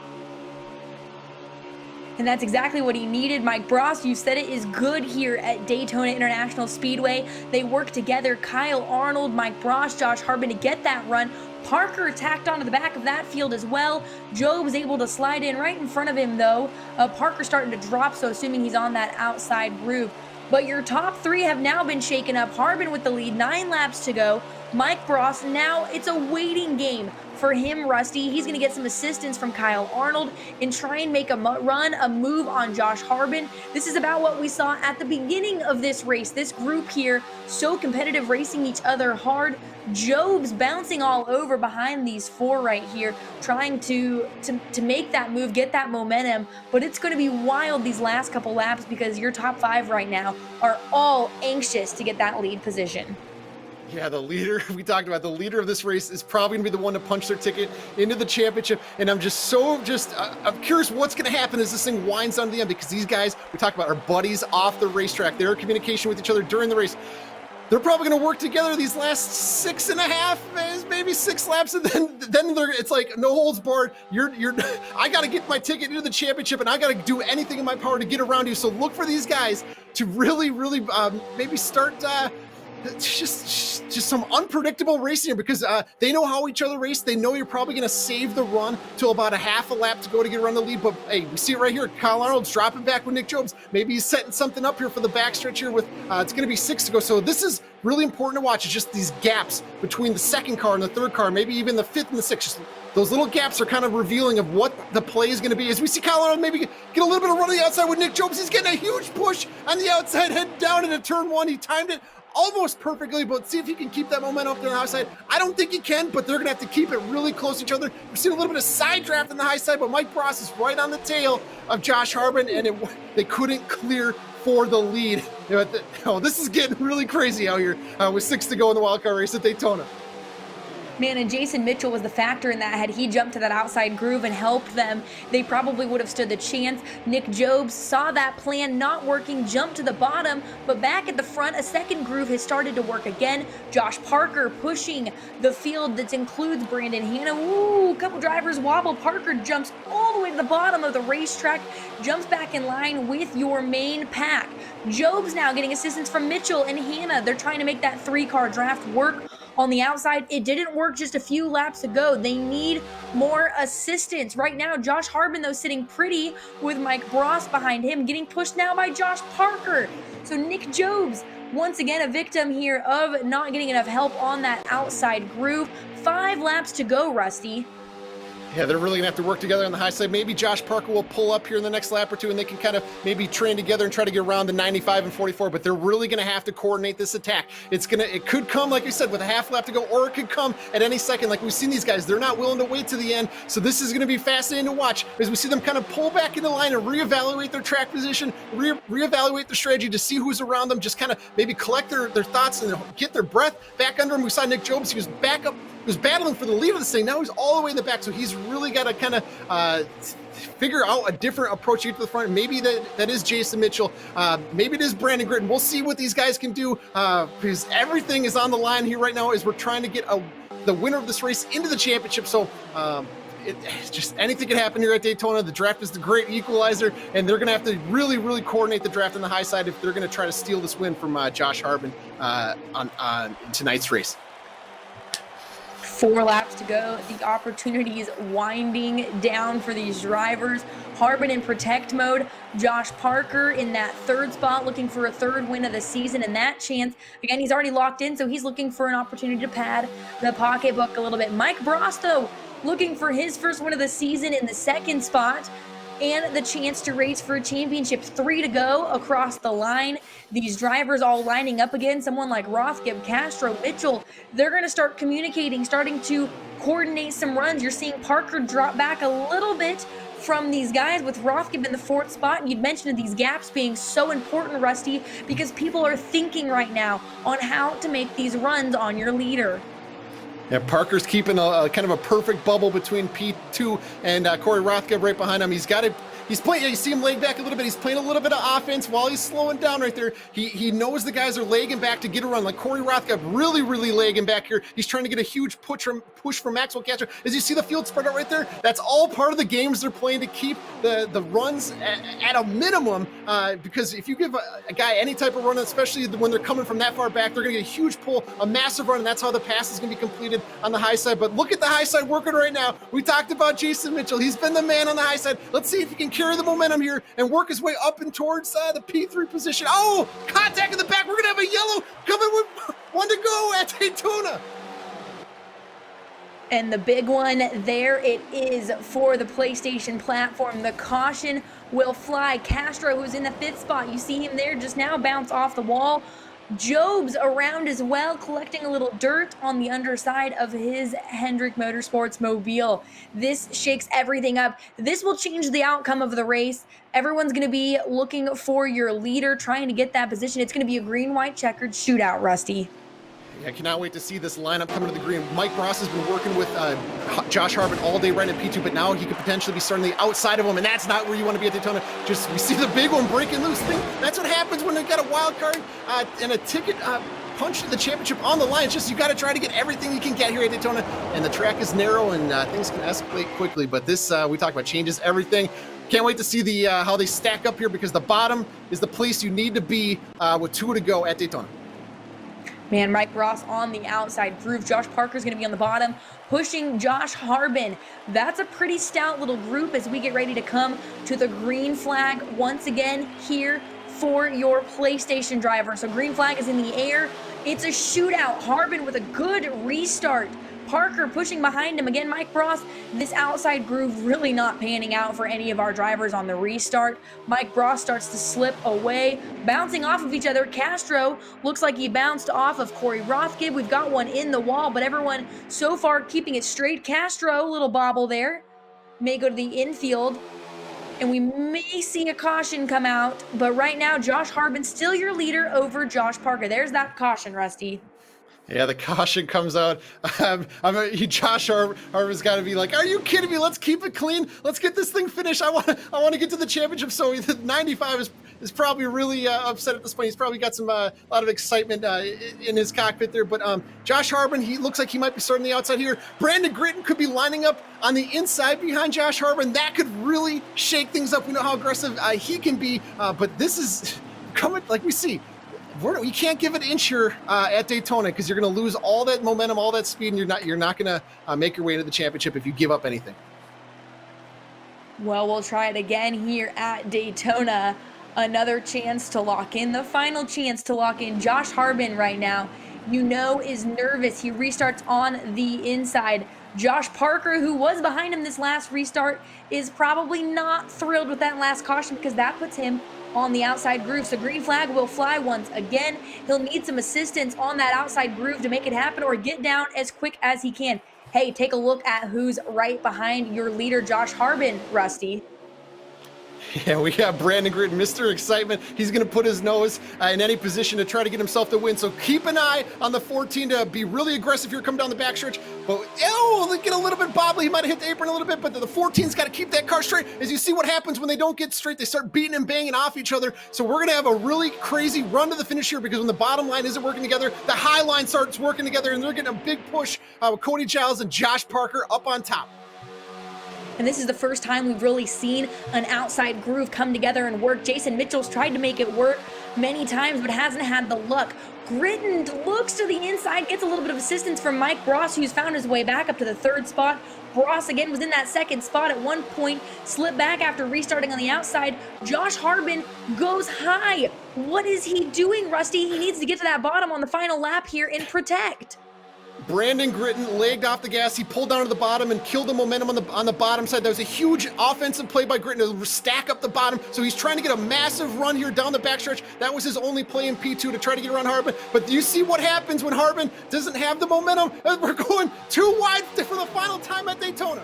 And that's exactly what he needed. Mike Bross, you said it, is good here at Daytona International Speedway. They work together, Kyle Arnold, Mike Bross, Josh Harbin, to get that run. Parker tacked onto the back of that field as well. Joe was able to slide in right in front of him, though. Parker starting to drop, so assuming he's on that outside groove. But your top three have now been shaken up. Harbin with the lead, 9 laps to go. Mike Bross, now it's a waiting game for him, Rusty. He's going to get some assistance from Kyle Arnold and try and make a move on Josh Harbin. This is about what we saw at the beginning of this race. This group here, so competitive, racing each other hard. Job's bouncing all over behind these 4 right here, trying to make that move, get that momentum. But it's going to be wild these last couple laps, because your top 5 right now are all anxious to get that lead position. Yeah, the leader, we talked about, the leader of this race is probably going to be the one to punch their ticket into the championship. And I'm I'm curious what's going to happen as this thing winds down to the end, because these guys, we talked about, are buddies off the racetrack. They're in communication with each other during the race. They're probably going to work together these last 6.5, maybe 6 laps, and then it's like no holds barred. I got to get my ticket into the championship, and I got to do anything in my power to get around you. So look for these guys to really, really maybe start just some unpredictable racing here, because they know how each other race. They know you're probably going to save the run till about a half a lap to go to get around the lead. But hey, we see it right here. Kyle Arnold's dropping back with Nick Jobs. Maybe he's setting something up here for the backstretch here with it's going to be 6 to go. So this is really important to watch. It's just these gaps between the second car and the third car, maybe even the 5th and the 6th. Just those little gaps are kind of revealing of what the play is going to be. As we see Kyle Arnold maybe get a little bit of run on the outside with Nick Jobs. He's getting a huge push on the outside, head down into turn 1. He timed it almost perfectly, but see if he can keep that momentum up to the outside. I don't think he can, but they're going to have to keep it really close to each other. We're seeing a little bit of side draft on the high side, but Mike Ross is right on the tail of Josh Harbin, and they couldn't clear for the lead. This is getting really crazy out here with 6 to go in the wildcard race at Daytona. Man, and Jason Mitchell was the factor in that. Had he jumped to that outside groove and helped them, they probably would have stood the chance. Nick Jobes saw that plan not working, jumped to the bottom, but back at the front, a second groove has started to work again. Josh Parker pushing the field that includes Brandon Hanna. Ooh, a couple drivers wobble. Parker jumps all the way to the bottom of the racetrack, jumps back in line with your main pack. Jobes now getting assistance from Mitchell and Hanna. They're trying to make that 3-car draft work on the outside. It didn't work just a few laps ago. They need more assistance. Right now, Josh Harbin, though, sitting pretty with Mike Bross behind him, getting pushed now by Josh Parker. So Nick Jobes, once again, a victim here of not getting enough help on that outside groove. 5 laps to go, Rusty. Yeah, they're really going to have to work together on the high side. Maybe Josh Parker will pull up here in the next lap or two, and they can kind of maybe train together and try to get around the 95 and 44, but they're really going to have to coordinate this attack. It could come, like you said, with a half lap to go, or it could come at any second. Like we've seen these guys, they're not willing to wait to the end, so this is going to be fascinating to watch as we see them kind of pull back in the line and reevaluate their track position, reevaluate their strategy to see who's around them, just kind of maybe collect their thoughts and get their breath back under them. We saw Nick Jobes, he was back up, was battling for the lead of this thing. Now he's all the way in the back, so he's really got to kind of figure out a different approach to get to the front. Maybe that is Jason Mitchell. Maybe it is Brandon Gritton. We'll see what these guys can do because everything is on the line here right now as we're trying to get the winner of this race into the championship. So it's just anything can happen here at Daytona. The draft is the great equalizer, and they're going to have to really, really coordinate the draft on the high side if they're going to try to steal this win from Josh Harbin on tonight's race. 4 laps to go. The opportunity is winding down for these drivers. Harbin in protect mode. Josh Parker in that 3rd spot, looking for a 3rd win of the season, and that chance, again, he's already locked in, so he's looking for an opportunity to pad the pocketbook a little bit. Mike Bross, though, looking for his 1st win of the season in the 2nd spot, and the chance to race for a championship. 3 to go across the line. These drivers all lining up again. Someone like Rothgib, Castro, Mitchell, they're going to start communicating, starting to coordinate some runs. You're seeing Parker drop back a little bit from these guys with Rothgib in the 4th spot. And you'd mentioned these gaps being so important, Rusty, because people are thinking right now on how to make these runs on your leader. Yeah, Parker's keeping a kind of a perfect bubble between P2 and Corey Rothgeb right behind him. He's playing, you see him laid back a little bit. He's playing a little bit of offense while he's slowing down right there. He knows the guys are lagging back to get a run. Like Corey Rothgeb really, really lagging back here. He's trying to get a huge push from Maxwell Castro. As you see the field spread out right there, that's all part of the games they're playing to keep the runs at a minimum. Because if you give a guy any type of run, especially when they're coming from that far back, they're going to get a huge pull, a massive run, and that's how the pass is going to be completed on the high side. But look at the high side working right now. We talked about Jason Mitchell. He's been the man on the high side. Let's see if he can carry the momentum here and work his way up and towards the P3 position. Oh, contact in the back. We're going to have a yellow coming with 1 to go at Daytona. And the big one, there it is for the PlayStation platform. The caution will fly. Castro, who's in the 5th spot, you see him there just now bounce off the wall. Jobes around as well, collecting a little dirt on the underside of his Hendrick Motorsports mobile. This shakes everything up. This will change the outcome of the race. Everyone's going to be looking for your leader, trying to get that position. It's going to be a green-white checkered shootout, Rusty. I cannot wait to see this lineup coming to the green. Mike Ross has been working with Josh Harbin all day right at P2, but now he could potentially be starting the outside of him, and that's not where you want to be at Daytona. Just we see the big one breaking loose. That's what happens when they got a wild card and a ticket punch to the championship on the line. It's just you got to try to get everything you can get here at Daytona, and the track is narrow and things can escalate quickly. But this we talked about changes everything. Can't wait to see how they stack up here because the bottom is the place you need to be with 2 to go at Daytona. Man, Mike Ross on the outside groove. Josh Parker's going to be on the bottom, pushing Josh Harbin. That's a pretty stout little group as we get ready to come to the green flag once again here for your PlayStation driver. So green flag is in the air. It's a shootout. Harbin with a good restart, Parker pushing behind him. Again, Mike Ross, this outside groove really not panning out for any of our drivers on the restart. Mike Ross starts to slip away, bouncing off of each other. Castro looks like he bounced off of Corey Rothgib. We've got one in the wall, but everyone so far keeping it straight. Castro, little bobble there, may go to the infield, and we may see a caution come out, but right now Josh Harbin still your leader over Josh Parker. There's that caution, Rusty. Yeah, the caution comes out. Josh Harbin's got to be like, "Are you kidding me? Let's keep it clean. Let's get this thing finished. I want to get to the championship." So the 95 is probably really upset at this point. He's probably got some lot of excitement in his cockpit there. But Josh Harbin, he looks like he might be starting the outside here. Brandon Gritton could be lining up on the inside behind Josh Harbin. That could really shake things up. We know how aggressive he can be, but this is coming like we see. You can't give an inch here at Daytona because you're going to lose all that momentum, all that speed, and you're not going to make your way into the championship if you give up anything. Well, we'll try it again here at Daytona. Another chance to lock in, the final chance to lock in. Josh Harbin right now, is nervous. He restarts on the inside. Josh Parker, who was behind him this last restart, is probably not thrilled with that last caution because that puts him on the outside groove. So green flag will fly once again. He'll need some assistance on that outside groove to make it happen or get down as quick as he can. Hey, take a look at who's right behind your leader, Josh Harbin, Rusty. Yeah, we got Brandon Gritton, Mr. Excitement. He's going to put his nose in any position to try to get himself to win. So keep an eye on the 14 to be really aggressive here, come down the backstretch. But, they get a little bit bobbly. He might have hit the apron a little bit, but the 14's got to keep that car straight. As you see what happens when they don't get straight, they start beating and banging off each other. So we're going to have a really crazy run to the finish here because when the bottom line isn't working together, the high line starts working together, and they're getting a big push with Cody Giles and Josh Parker up on top. And this is the first time we've really seen an outside groove come together and work. Jason Mitchell's tried to make it work many times, but hasn't had the luck. Gritton looks to the inside, gets a little bit of assistance from Mike Ross, who's found his way back up to the third spot. Ross again was in that second spot at one point, slipped back after restarting on the outside. Josh Harbin goes high. What is he doing, Rusty? He needs to get to that bottom on the final lap here and protect. Brandon Gritton legged off the gas. He pulled down to the bottom and killed the momentum on the bottom side. That was a huge offensive play by Gritton to stack up the bottom. So he's trying to get a massive run here down the backstretch. That was his only play in P2 to try to get around Harbin. But you see what happens when Harbin doesn't have the momentum. We're going too wide for the final time at Daytona.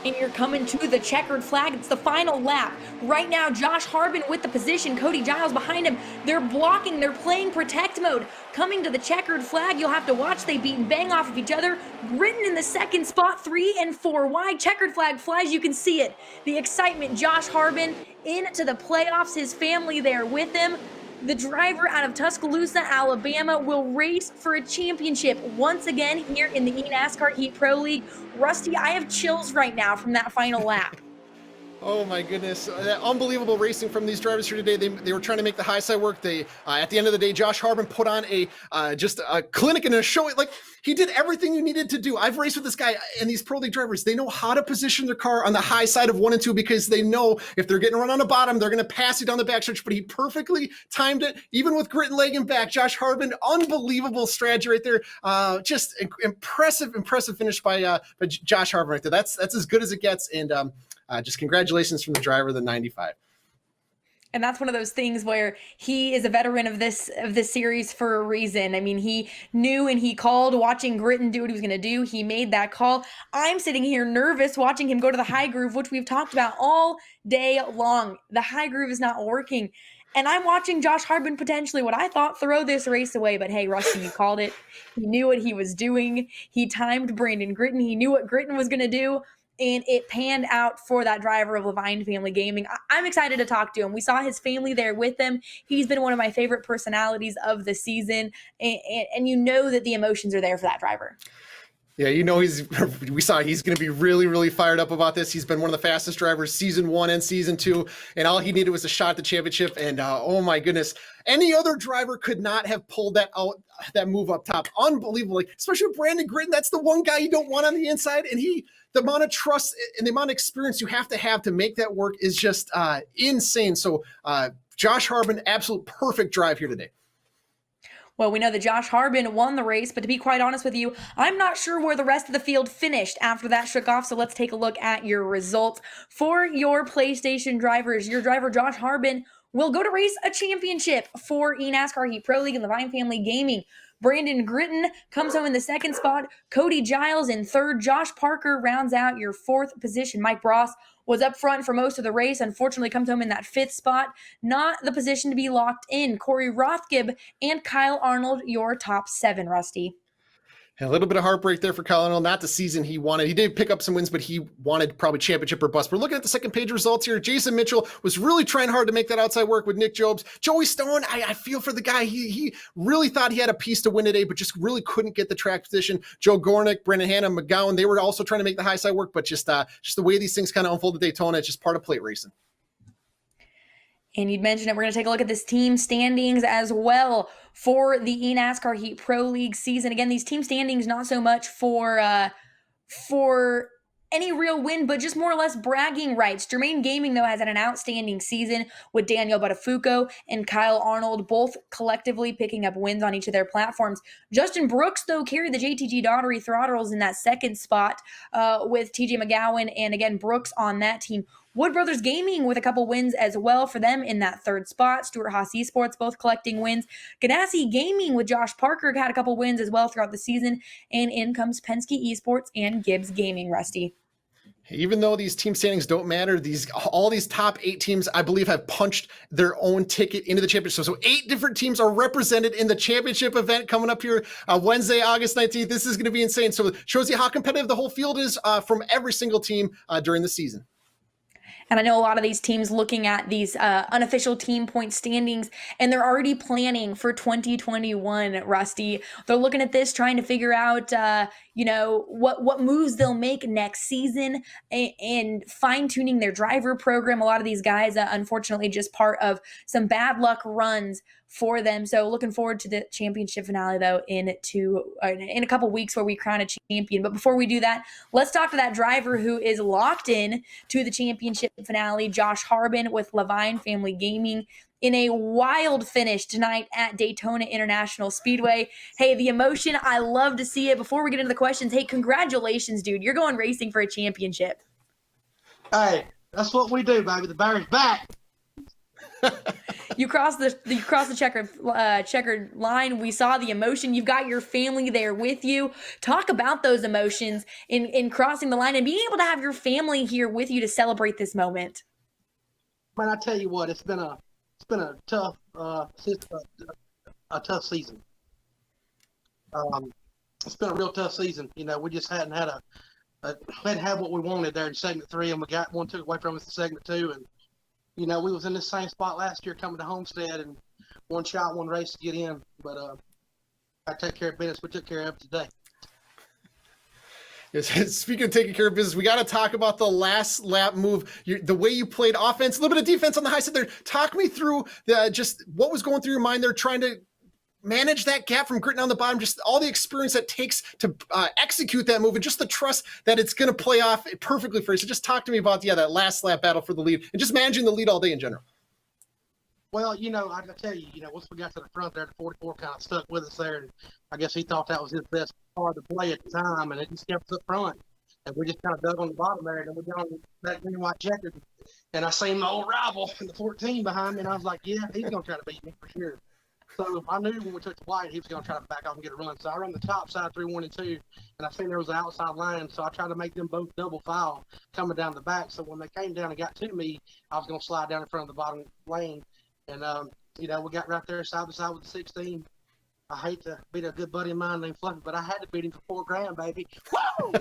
And you're coming to the checkered flag. It's the final lap. Right now, Josh Harbin with the position. Cody Giles behind him. They're blocking. They're playing protect mode. Coming to the checkered flag. You'll have to watch. They beat and bang off of each other. Gritton in the second spot. 3 and 4 wide. Checkered flag flies. You can see it. The excitement. Josh Harbin into the playoffs. His family there with him. The driver out of Tuscaloosa, Alabama, will race for a championship once again here in the eNASCAR Heat Pro League. Rusty, I have chills right now from that final lap. Oh my goodness, unbelievable racing from these drivers here today. They were trying to make the high side work. They at the end of the day, Josh Harbin put on just a clinic and a show. Like he did everything you needed to do. I've raced with this guy and these pro league drivers. They know how to position their car on the high side of 1 and 2 because they know if they're getting run on the bottom, they're going to pass you down the backstretch. But he perfectly timed it, even with Gritton legging back. Josh Harbin, unbelievable strategy right there. Just impressive finish by Josh Harbin right there. That's as good as it gets. And just congratulations from the driver of the 95. And that's one of those things where he is a veteran of this series for a reason. I mean, he knew and he called watching Gritton do what he was going to do. He made that call. I'm sitting here nervous watching him go to the high groove, which we've talked about all day long. The high groove is not working. And I'm watching Josh Harbin potentially, what I thought, throw this race away. But hey, Rusty, you called it. He knew what he was doing. He timed Brandon Gritton. He knew what Gritton was going to do. And it panned out for that driver of Levine Family Gaming. I'm excited to talk to him. We saw his family there with him. He's been one of my favorite personalities of the season. And you know that the emotions are there for that driver. Yeah, he's going to be really, really fired up about this. He's been one of the fastest drivers season 1 and season 2, and all he needed was a shot at the championship. And oh my goodness, any other driver could not have pulled that move up top. Unbelievable, especially with Brandon Gritton. That's the one guy you don't want on the inside, and the amount of trust and the amount of experience you have to make that work is just insane. So Josh Harbin, absolute perfect drive here today. Well, we know that Josh Harbin won the race, but to be quite honest with you, I'm not sure where the rest of the field finished after that shook off. So let's take a look at your results for your PlayStation drivers. Your driver, Josh Harbin, will go to race a championship for eNASCAR Heat Pro League and Levine Family Gaming. Brandon Gritton comes home in the second spot. Cody Giles in third. Josh Parker rounds out your fourth position. Mike Ross was up front for most of the race. Unfortunately, comes home in that fifth spot. Not the position to be locked in. Corey Rothgib and Kyle Arnold, your top 7, Rusty. A little bit of heartbreak there for Kyle Arnold. Not the season he wanted. He did pick up some wins, but he wanted probably championship or bust. We're looking at the second page results here. Jason Mitchell was really trying hard to make that outside work with Nick Jobs. Joey Stone, I feel for the guy. He really thought he had a piece to win today, but just really couldn't get the track position. Joe Gornick, Brendan Hanna, McGowan, they were also trying to make the high side work, but just the way these things kind of unfold at Daytona, it's just part of plate racing. And you'd mentioned it. We're going to take a look at this team standings as well for the eNASCAR Heat Pro League season. Again, these team standings not so much for any real win, but just more or less bragging rights. Germain Gaming, though, has had an outstanding season with Daniel Buttafuoco and Kyle Arnold, both collectively picking up wins on each of their platforms. Justin Brooks, though, carried the JTG Daughtery Throttles in that second spot with TJ McGowan and, again, Brooks on that team. Wood Brothers Gaming with a couple wins as well for them in that third spot. Stuart Haas Esports both collecting wins. Ganassi Gaming with Josh Parker had a couple wins as well throughout the season. And in comes Penske Esports and Gibbs Gaming, Rusty. Even though these team standings don't matter, all these top 8 teams, I believe, have punched their own ticket into the championship. So 8 different teams are represented in the championship event coming up here Wednesday, August 19th. This is going to be insane. So it shows you how competitive the whole field is from every single team during the season. And I know a lot of these teams looking at these unofficial team point standings, and they're already planning for 2021, Rusty. They're looking at this, trying to figure out, what moves they'll make next season and fine-tuning their driver program. A lot of these guys, unfortunately, just part of some bad luck runs for them. So looking forward to the championship finale, though, in a couple weeks where we crown a champion. But before we do that, let's talk to that driver who is locked in to the championship finale, Josh Harbin with Levine Family Gaming, in a wild finish tonight at Daytona International Speedway. Hey, the emotion, I love to see it. Before we get into the questions, hey, congratulations, dude. You're going racing for a championship. Hey, that's what we do, baby. The Bear's back. You crossed the checkered line. We saw the emotion. You've got your family there with you. Talk about those emotions in crossing the line and being able to have your family here with you to celebrate this moment. Man, I tell you what, it's been a tough tough season. It's been a real tough season. We just hadn't had what we wanted there in segment 3, and we got one took away from us in segment 2, and we was in the same spot last year coming to Homestead, and one shot, one race to get in. But I take care of business. We took care of it today. Yes, speaking of taking care of business, we got to talk about the last lap move, the way you played offense, a little bit of defense on the high side there. Talk me through just what was going through your mind there, trying to manage that gap from Gritton on the bottom, just all the experience that takes to execute that move, and just the trust that it's going to play off perfectly for you. So just talk to me about that last lap battle for the lead and just managing the lead all day in general. Well, I tell you, once we got to the front there, the 44 kind of stuck with us there, and I guess he thought that was his best car to play at the time, and it just kept us up front. And we just kind of dug on the bottom there, and then we got on that green white checkered, and I seen my old rival in the 14 behind me, and I was like, yeah, he's going to try to beat me for sure. So I knew when we took the white, he was going to try to back off and get a run. So I run the top side 3, 1, and 2, and I seen there was an outside line. So I tried to make them both double file coming down the back. So when they came down and got to me, I was going to slide down in front of the bottom lane. And, we got right there side by side with the 16. I hate to beat a good buddy of mine named Fluffy, but I had to beat him for $4,000, baby. Woo!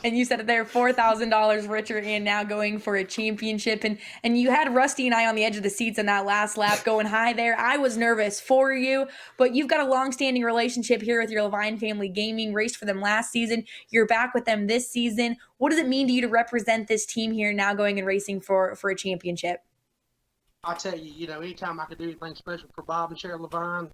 And you said that they're $4,000 richer and now going for a championship. And you had Rusty and I on the edge of the seats in that last lap going high there. I was nervous for you, but you've got a long-standing relationship here with your Levine Family Gaming. Raced for them last season. You're back with them this season. What does it mean to you to represent this team here now going and racing for a championship? I tell you, anytime I could do anything special for Bob and Cheryl Levine,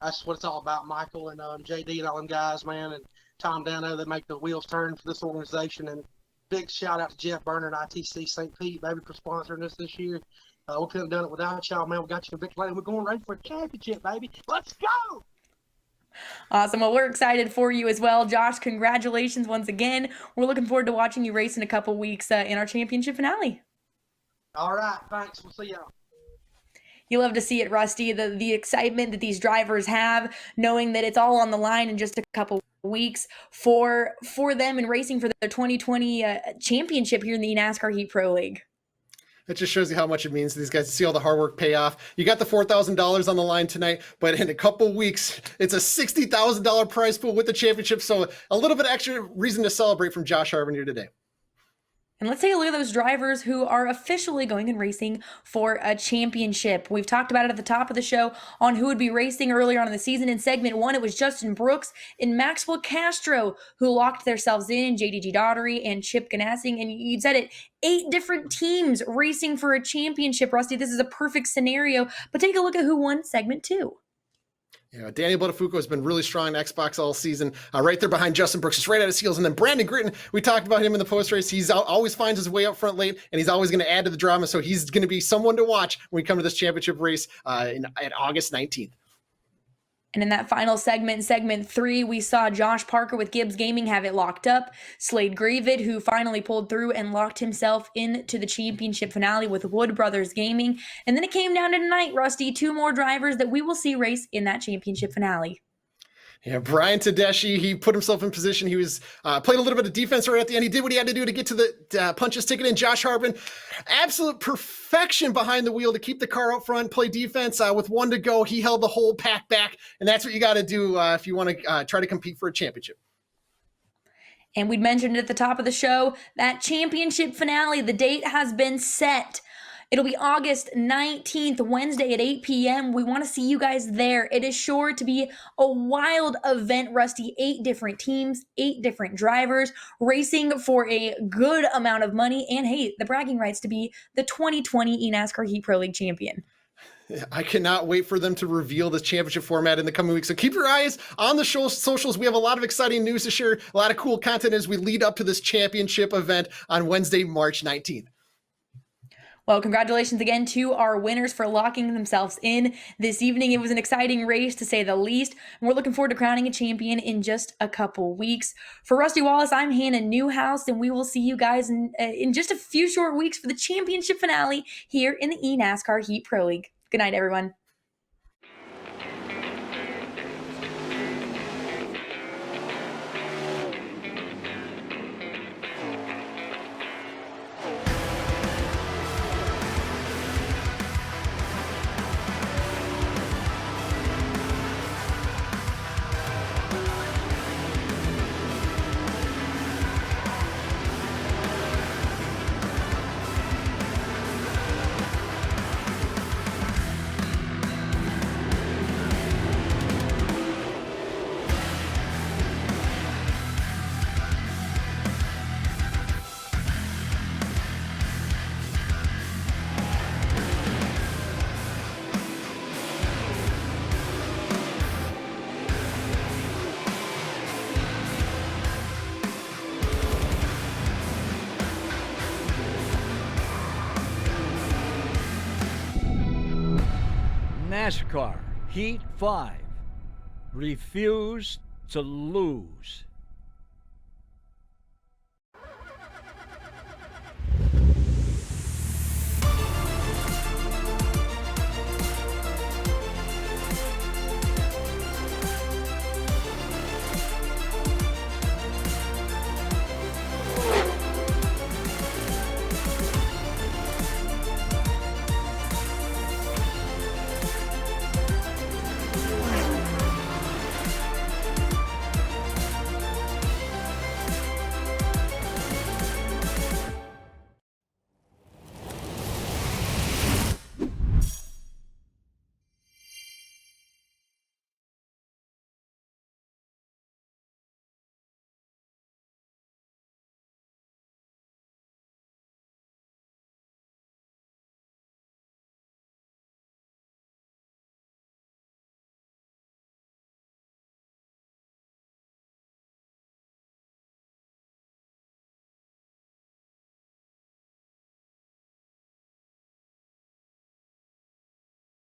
that's what it's all about. Michael and JD and all them guys, man, and Tom Dano, they make the wheels turn for this organization. And big shout out to Jeff Burner and ITC St. Pete, baby, for sponsoring us this year. We couldn't have done it without y'all, man. We got you a victory, and we're going right for a championship, baby. Let's go! Awesome. Well, we're excited for you as well. Josh, congratulations once again. We're looking forward to watching you race in a couple weeks in our championship finale. All right, thanks. We'll see y'all. You love to see it, Rusty, the excitement that these drivers have, knowing that it's all on the line in just a couple weeks for them and racing for the 2020 championship here in the NASCAR Heat Pro League. It just shows you how much it means to these guys to see all the hard work pay off. You got the $4,000 on the line tonight, but in a couple weeks, it's a $60,000 prize pool with the championship. So a little bit extra reason to celebrate from Josh Harbin here today. And let's take a look at those drivers who are officially going and racing for a championship. We've talked about it at the top of the show on who would be racing earlier on in the season. In segment 1, it was Justin Brooks and Maxwell Castro who locked themselves in, JDG Daugherty and Chip Ganassi. And you said it, 8 different teams racing for a championship. Rusty, this is a perfect scenario. But take a look at who won segment 2. Yeah, Daniel Botafuco has been really strong in Xbox all season, right there behind Justin Brooks, just right at his heels. And then Brandon Gritton, we talked about him in the post race. He's always finds his way up front late, and he's always going to add to the drama. So he's going to be someone to watch when we come to this championship race at August 19th. And in that final segment, segment 3, we saw Josh Parker with Gibbs Gaming have it locked up. Slade Gravid, who finally pulled through and locked himself into the championship finale with Wood Brothers Gaming. And then it came down to tonight, Rusty, 2 more drivers that we will see race in that championship finale. Yeah, Brian Tedeschi, he put himself in position. He was played a little bit of defense right at the end. He did what he had to do to get to the punch his ticket in. Josh Harbin, absolute perfection behind the wheel to keep the car up front, play defense. With 1 to go, he held the whole pack back, and that's what you got to do if you want to try to compete for a championship. And we'd mentioned at the top of the show, that championship finale, the date has been set. It'll be August 19th, Wednesday at 8 p.m. We want to see you guys there. It is sure to be a wild event, Rusty. 8 different teams, 8 different drivers racing for a good amount of money. And hey, the bragging rights to be the 2020 eNASCAR Heat Pro League champion. I cannot wait for them to reveal this championship format in the coming weeks. So keep your eyes on the socials. We have a lot of exciting news to share, a lot of cool content as we lead up to this championship event on Wednesday, March 19th. Well, congratulations again to our winners for locking themselves in this evening. It was an exciting race, to say the least. And we're looking forward to crowning a champion in just a couple weeks. For Rusty Wallace, I'm Hannah Newhouse, and we will see you guys in just a few short weeks for the championship finale here in the eNASCAR Heat Pro League. Good night, everyone. NASCAR Heat 5. Refuse to lose.